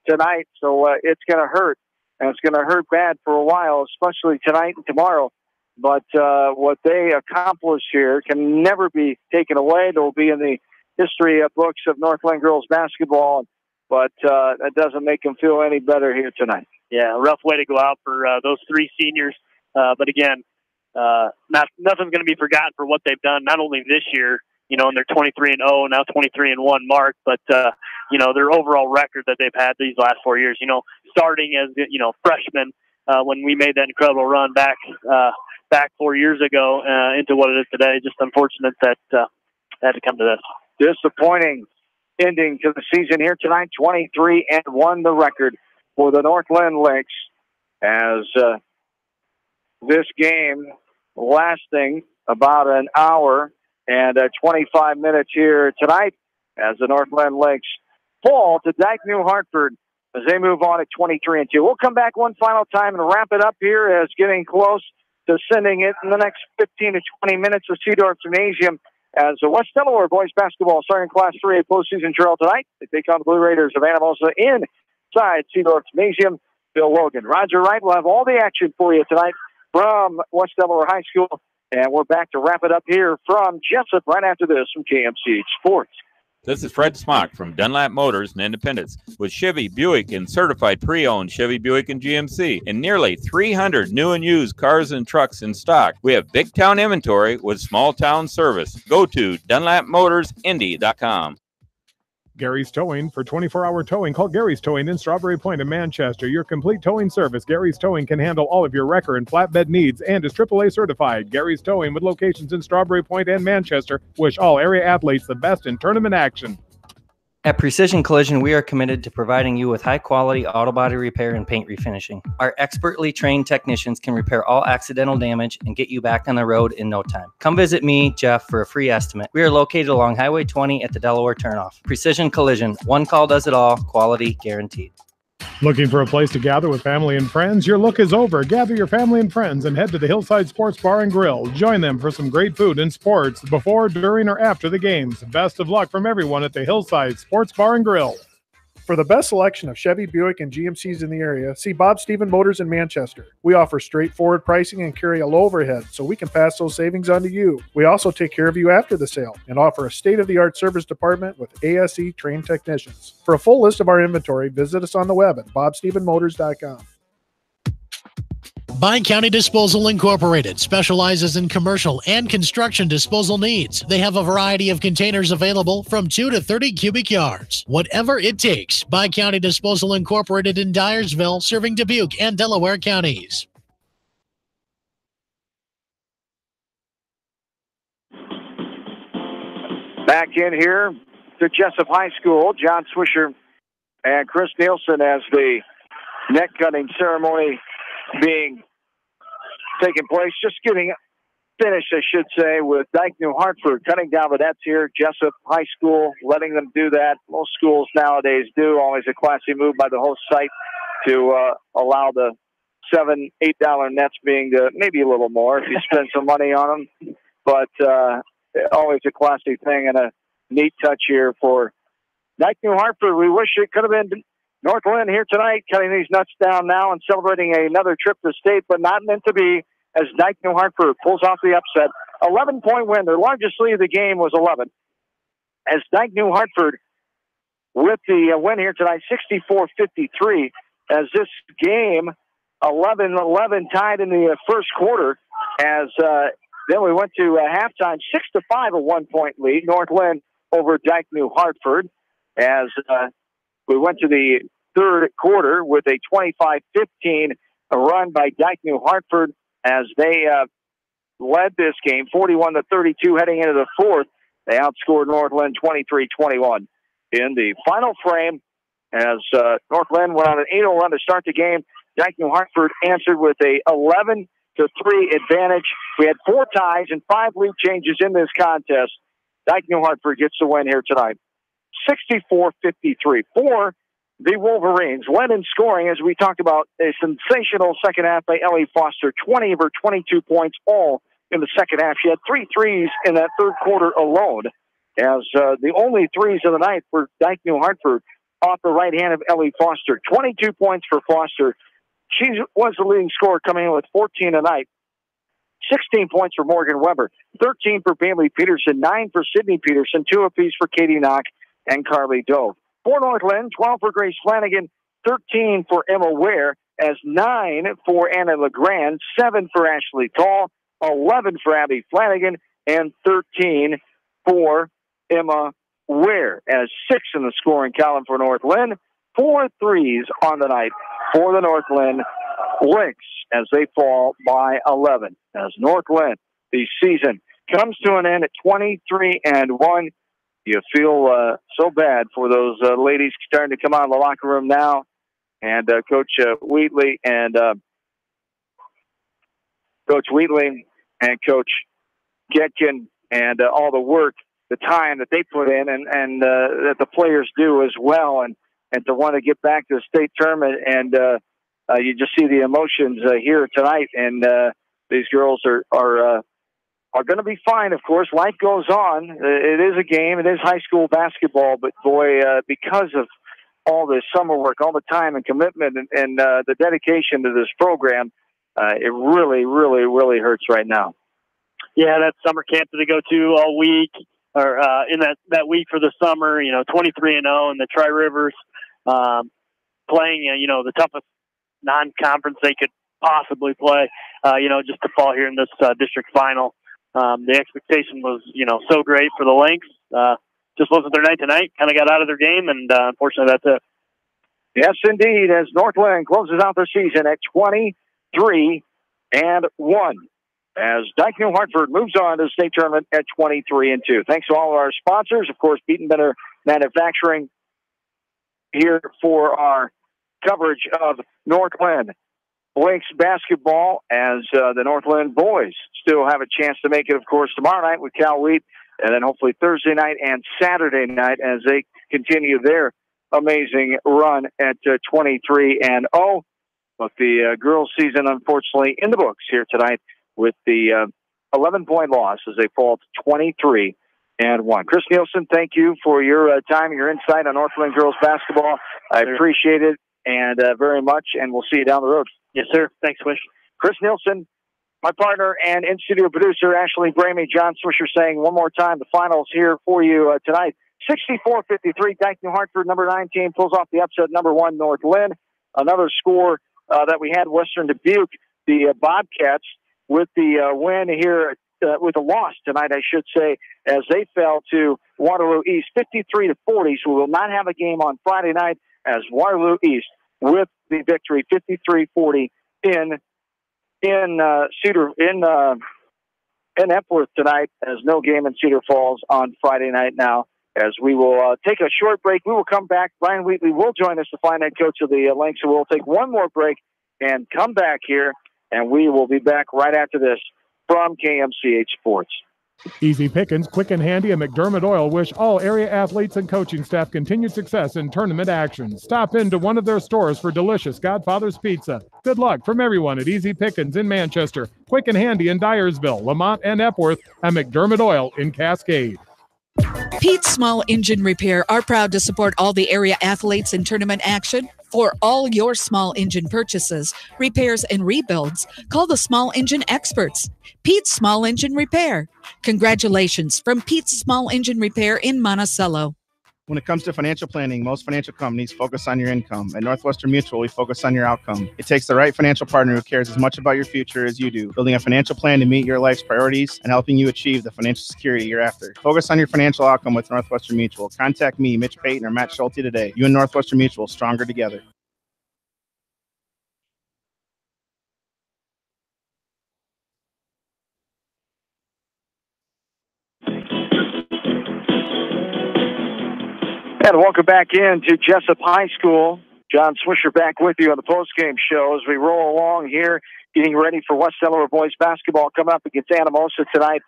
Speaker 1: tonight. So it's going to hurt, and it's going to hurt bad for a while, especially tonight and tomorrow. But what they accomplished here can never be taken away. They'll be in the history books of N.LINN girls basketball, but that doesn't make them feel any better here tonight.
Speaker 2: Yeah, rough way to go out for those 3 seniors. But again, nothing's going to be forgotten for what they've done, not only this year, in their 23-0, now 23-1 mark, but, their overall record that they've had these last 4 years, starting as, freshmen, when we made that incredible run back 4 years ago, into what it is today. Just unfortunate that, had to come to this.
Speaker 1: Disappointing ending to the season here tonight, 23-1, the record for the N.LINN Lynx, as, this game lasting about an hour and 25 minutes here tonight as the N.LINN Lynx fall to DIKE New Hartford as they move on at 23-2. We'll come back one final time and wrap it up here as getting close to sending it in the next 15 to 20 minutes to Seedorf Gymnasium as the West Delaware boys basketball starting Class 3A postseason drill tonight. They take on the Blue Raiders of Anamosa inside Seedorf Gymnasium. Bill Logan, Roger Wright will have all the action for you tonight from West Delaware High School. And we're back to wrap it up here from Jessup right after this from KMCH Sports.
Speaker 9: This is Fred Smock from Dunlap Motors and Independence with Chevy, Buick, and certified pre-owned Chevy, Buick, and GMC, and nearly 300 new and used cars and trucks in stock. We have big town inventory with small town service. Go to DunlapMotorsIndy.com.
Speaker 4: Gary's Towing. For 24-hour towing, call Gary's Towing in Strawberry Point in Manchester. Your complete towing service. Gary's Towing can handle all of your wrecker and flatbed needs and is AAA certified. Gary's Towing, with locations in Strawberry Point and Manchester, wish all area athletes the best in tournament action.
Speaker 18: At Precision Collision, we are committed to providing you with high-quality auto body repair and paint refinishing. Our expertly trained technicians can repair all accidental damage and get you back on the road in no time. Come visit me, Jeff, for a free estimate. We are located along Highway 20 at the Delaware Turnoff. Precision Collision, one call does it all, quality guaranteed.
Speaker 4: Looking for a place to gather with family and friends? Your look is over. Gather your family and friends and head to the Hillside Sports Bar and Grill. Join them for some great food and sports before, during, or after the games. Best of luck from everyone at the Hillside Sports Bar and Grill.
Speaker 10: For the best selection of Chevy, Buick, and GMCs in the area, see Bob Stephen Motors in Manchester. We offer straightforward pricing and carry a low overhead, so we can pass those savings on to you. We also take care of you after the sale and offer a state-of-the-art service department with ASE trained technicians. For a full list of our inventory, visit us on the web at bobstephenmotors.com.
Speaker 5: Bi-County Disposal Incorporated specializes in commercial and construction disposal needs. They have a variety of containers available from 2 to 30 cubic yards. Whatever it takes, Bi-County Disposal Incorporated in Dyersville, serving Dubuque and Delaware counties.
Speaker 1: Back in here to Jessup High School, John Swisher and Chris Nielsen as the neck cutting ceremony being taking place. Just getting finished, I should say, with Dike New Hartford cutting down the nets here. Jessup High School letting them do that. Most schools nowadays do. Always a classy move by the host site to allow the $7, $8 nets being maybe a little more if you spend some money on them. But always a classy thing and a neat touch here for Dike New Hartford. We wish it could have been North Linn here tonight, cutting these nuts down now and celebrating another trip to state, but not meant to be, as Dike New Hartford pulls off the upset. 11-point win. Their largest lead of the game was 11. As Dike New Hartford with the win here tonight, 64-53, as this game 11-11 tied in the first quarter, as then we went to halftime, 6-5, a 1-point lead. North Linn over Dike New Hartford, as we went to the third quarter with a 25-15 run by Dike New Hartford, as they led this game 41-32 heading into the fourth. They outscored North Linn 23-21 in the final frame, as North Linn went on an 8-0 run to start the game. Dike New Hartford answered with a 11-3 advantage. We had 4 ties and 5 lead changes in this contest. Dike New Hartford gets the win here tonight. 64-53 for the Wolverines. Led in scoring, as we talked about, a sensational second half by Ellie Foster. 20 of her 22 points all in the second half. She had 3 threes in that third quarter alone, as the only threes of the night for Dike New Hartford off the right hand of Ellie Foster. 22 points for Foster. She was the leading scorer, coming in with 14 tonight. 16 points for Morgan Weber, 13 for Bailey Peterson, 9 for Sydney Peterson, 2 apiece for Katie Knock and Carly Dove. For North Linn, 12 for Grace Flanagan, 13 for Emma Ware, as 9 for Anna LeGrand, 7 for Ashley Tall, 11 for Abby Flanagan, and 13 for Emma Ware, as 6 in the scoring column for North Linn. 4 threes on the night for the North Linn Lynx, as they fall by 11. As North Linn, the season comes to an end at 23-1. You feel so bad for those ladies starting to come out of the locker room now, and Coach Wheatley and Coach Getkin, and all the work, the time that they put in, and that the players do as well, and to want to get back to the state tournament, and you just see the emotions here tonight, and these girls are going to be fine. Of course, life goes on. It is a game. It is high school basketball, but boy, because of all this summer work, all the time and commitment, and the dedication to this program, it really, really, really hurts right now.
Speaker 2: Yeah, that summer camp that they go to all week, or in that week for the summer, 23-0 in the Tri-Rivers, playing, the toughest non-conference they could possibly play, just to fall here in this district final. The expectation was, so great for the Lynx. Just wasn't their night tonight. Kind of got out of their game, and unfortunately, that's it.
Speaker 1: Yes, indeed, as North Linn closes out their season at 23-1, as Dike New Hartford moves on to the state tournament at 23-2. Thanks to all of our sponsors, of course, Beaton Benner Manufacturing, here for our coverage of North Linn Lynx basketball, as the North Linn boys still have a chance to make it, of course, tomorrow night with Cal Wheat, and then hopefully Thursday night and Saturday night as they continue their amazing run at 23-0. But the girls' season, unfortunately, in the books here tonight with the 11-point loss as they fall to 23-1. Chris Nielsen, thank you for your time, your insight on North Linn girls basketball. I appreciate it and very much, and we'll see you down the road.
Speaker 2: Yes, sir. Thanks, Wish.
Speaker 1: Chris Nielsen, my partner and in-studio producer, Ashley Bramey, John Swisher, saying one more time the finals here for you tonight. 64-53, Dike New Hartford, number 9 team, pulls off the upset, number 1, North Linn. Another score that we had, Western Dubuque, the Bobcats, with the win here, with a loss tonight, I should say, as they fell to Waterloo East, 53-40. So we will not have a game on Friday night, as Waterloo East with the victory, 53-40 in Epworth tonight, as no game in Cedar Falls on Friday night now. As we will take a short break, we will come back. Brian Wheatley will join us, the fine head coach of the Lynx, and we'll take one more break and come back here and we will be back right after this from KMCH Sports.
Speaker 4: Easy Pickens, Quick and Handy, and McDermott Oil wish all area athletes and coaching staff continued success in tournament action. Stop into one of their stores for delicious Godfather's Pizza. Good luck from everyone at Easy Pickens in Manchester, Quick and Handy in Dyersville, Lamont and Epworth, and McDermott Oil in Cascade.
Speaker 8: Pete's Small Engine Repair are proud to support all the area athletes in tournament action. For all your small engine purchases, repairs, and rebuilds, call the Small Engine Experts. Pete's Small Engine Repair. Congratulations from Pete's Small Engine Repair in Monticello.
Speaker 12: When it comes to financial planning, most financial companies focus on your income. At Northwestern Mutual, we focus on your outcome. It takes the right financial partner who cares as much about your future as you do, building a financial plan to meet your life's priorities and helping you achieve the financial security you're after. Focus on your financial outcome with Northwestern Mutual. Contact me, Mitch Payton, or Matt Schulte today. You and Northwestern Mutual, stronger together.
Speaker 1: And welcome back into Jessup High School. John Swisher back with you on the postgame show as we roll along here, getting ready for West Delaware boys basketball coming up against Anamosa tonight.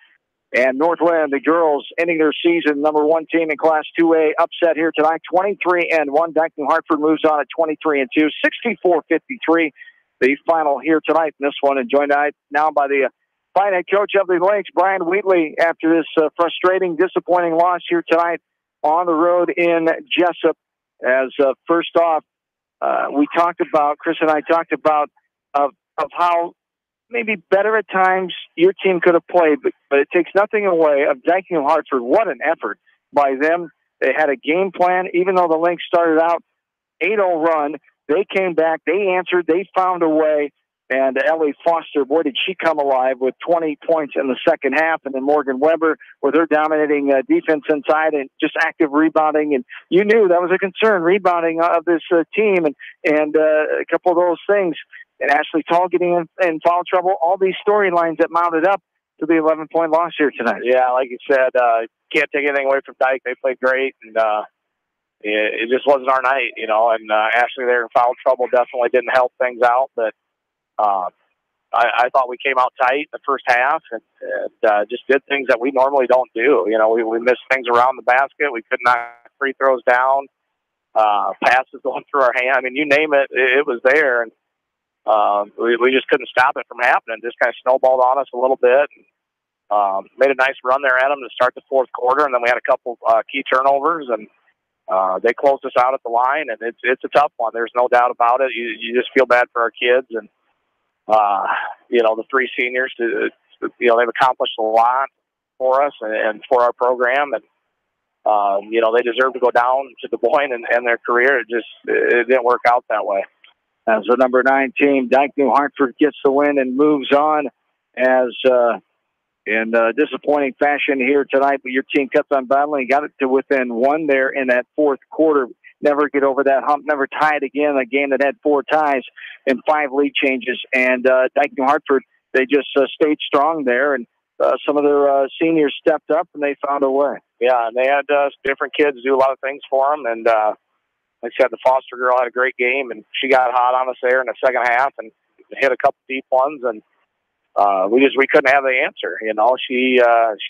Speaker 1: And North-LINN, the girls, ending their season, number 1 team in Class 2A, upset here tonight, 23-1. Dike New Hartford moves on at 23-2, 64-53. The final here tonight in this one, and joined now by the fine head coach of the Lynx, Brian Wheatley, after this frustrating, disappointing loss here tonight on the road in Jessup. As first off, we talked about, Chris and I talked about of how maybe better at times your team could have played, but it takes nothing away of Dike New Hartford. What an effort by them. They had a game plan, even though the Lynx started out 8-0 run. They came back, they answered, they found a way. And Ellie Foster, boy, did she come alive with 20 points in the second half. And then Morgan Weber with her dominating defense inside and just active rebounding. And you knew that was a concern, rebounding of this team. And a couple of those things. And Ashley Tall getting in foul trouble. All these storylines that mounted up to the 11-point loss here tonight.
Speaker 2: Yeah, like you said, can't take anything away from Dike. They played great. And it just wasn't our night, you know. And Ashley there in foul trouble definitely didn't help things out. But I thought we came out tight in the first half and just did things that we normally don't do. You know, we missed things around the basket. We could knock free throws down, passes going through our hand. I mean, you name it, it was there. And we just couldn't stop it from happening. Just kind of snowballed on us a little bit. And, made a nice run there at them to start the fourth quarter. And then we had a couple key turnovers, and they closed us out at the line. And it's a tough one. There's no doubt about it. You just feel bad for our kids. And, you know, the 3 seniors, you know, they've accomplished a lot for us and for our program. And, you know, they deserve to go down to Des Moines and end their career. It didn't work out that way.
Speaker 1: As the number 9 team, Dike New Hartford gets the win and moves on as in disappointing fashion here tonight. But your team kept on battling, got it to within 1 there in that fourth quarter. Never get over that hump, never tie it again. A game that had 4 ties and 5 lead changes. And Dike New Hartford, they just stayed strong there. And some of their seniors stepped up and they found a way.
Speaker 2: Yeah, and they had different kids do a lot of things for them. And like I said, the Foster girl had a great game, and she got hot on us there in the second half and hit a couple deep ones. And we couldn't have the answer. You know, she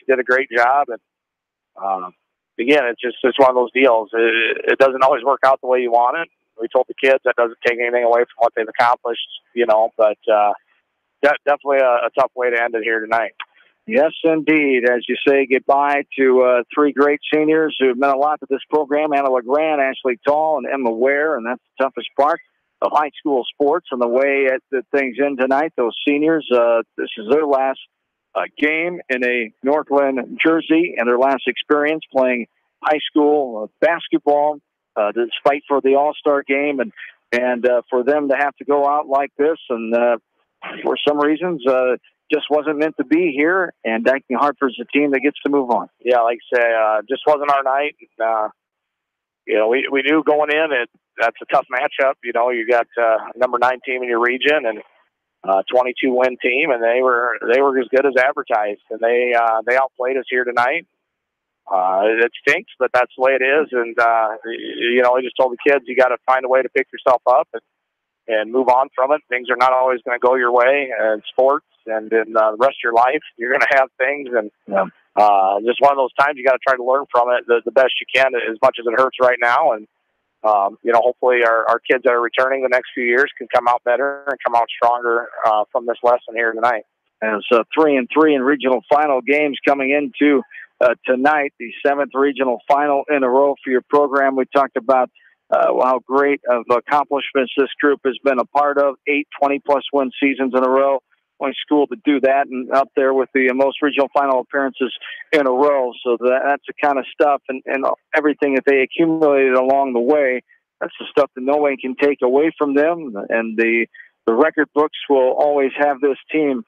Speaker 2: did a great job. And again, it's one of those deals. It doesn't always work out the way you want it. We told the kids that doesn't take anything away from what they've accomplished, you know, but definitely a tough way to end it here tonight.
Speaker 1: Yes, indeed. As you say goodbye to 3 great seniors who meant a lot to this program, Anna LeGrand, Ashley Tall, and Emma Ware, and that's the toughest part of high school sports and the way that things end tonight. Those seniors, this is their last game in a North-LINN jersey and their last experience playing high school basketball, despite for the All-Star game, and for them to have to go out like this, and for some reasons, just wasn't meant to be here, and Dike New Hartford's the team that gets to move on.
Speaker 2: Yeah, like I say, just wasn't our night. You know, we knew going in that's a tough matchup. You know, you got number 9 team in your region and 22-win team, and they were as good as advertised, and they outplayed us here tonight. It stinks, but that's the way it is. And you know, I just told the kids, you got to find a way to pick yourself up and
Speaker 13: and move on from it. Things are not always going to go your way in sports and in the rest of your life. You're going to have things, and just one of those times you got to try to learn from it the best you can, as much as it hurts right now. And hopefully our kids that are returning the next few years can come out better and come out stronger from this lesson here tonight.
Speaker 1: As 3-3 in regional final games coming into tonight, the 7th regional final in a row for your program. We talked about how great of accomplishments this group has been a part of. 8 20-plus win seasons in a row. Only school to do that, and up there with the most regional final appearances in a row. So that's the kind of stuff and everything that they accumulated along the way. That's the stuff that no one can take away from them. And the record books will always have this team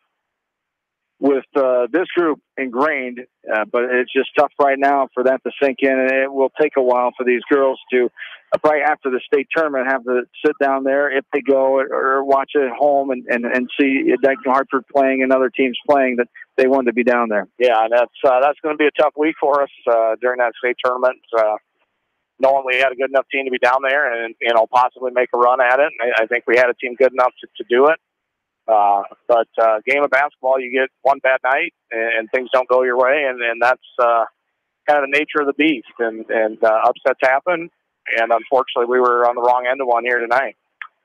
Speaker 1: with this group ingrained, but it's just tough right now for that to sink in, and it will take a while for these girls to, probably after the state tournament, have to sit down there if they go or watch it at home and see DIKE and Hartford playing and other teams playing, that they wanted to be down there.
Speaker 13: Yeah, and that's going to be a tough week for us during that state tournament, knowing we had a good enough team to be down there and possibly make a run at it. And I think we had a team good enough to do it. But game of basketball, you get one bad night and things don't go your way, and that's kind of the nature of the beast, and upsets happen, and unfortunately we were on the wrong end of one here tonight.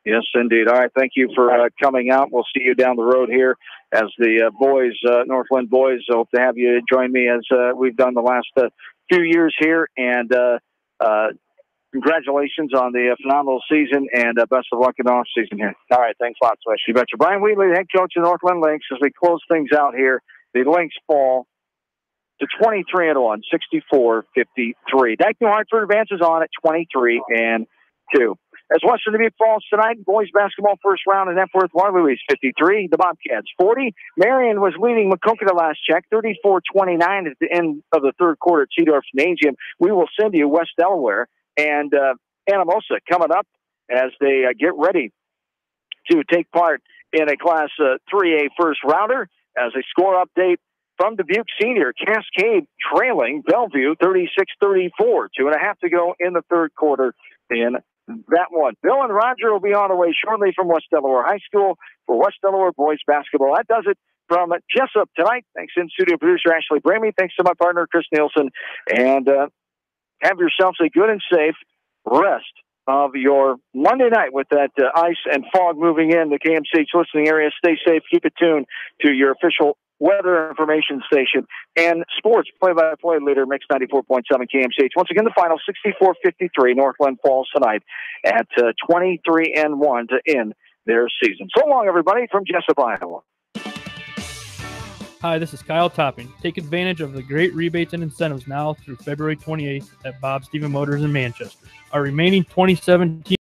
Speaker 1: Yes, indeed. All right, thank you for coming out. We'll see you down the road here as the boys, North.LINN boys. Hope to have you join me as we've done the last few years here, and congratulations on the phenomenal season, and best of luck in the off-season here.
Speaker 13: All right, thanks a lot, Swish.
Speaker 1: You betcha. Brian Wheatley, head coach of North.LINN Lynx, as we close things out here. The Lynx fall to 23-1, 64-53. DIKE New Hartford advances on at 23-2. As Western Dubuque falls tonight, boys basketball first round in Epworth, Waterloo is 53. The Bobcats 40. Marion was leading Macunga the last check, 34-29 at the end of the third quarter at Seedorf Gymnasium. We will send you West Delaware and Anamosa coming up as they get ready to take part in a Class 3A first rounder. As a score update from Dubuque Senior, Cascade trailing Bellevue 36-34. 2.5 to go in the third quarter in that one. Bill and Roger will be on the way shortly from West Delaware High School for West Delaware boys basketball. That does it from Jessup tonight. Thanks in studio producer Ashley Bramey. Thanks to my partner Chris Nielsen. And have yourselves a good and safe rest of your Monday night with that ice and fog moving in the KMCH listening area. Stay safe. Keep it tuned to your official weather information station and sports play-by-play leader Mix 94.7 KMCH. Once again, the final 64-53. North.LINN falls tonight at 23-1 to end their season. So long, everybody, from Jessup, Iowa.
Speaker 14: Hi, this is Kyle Topping. Take advantage of the great rebates and incentives now through February 28th at Bob Stephen Motors in Manchester. Our remaining 2017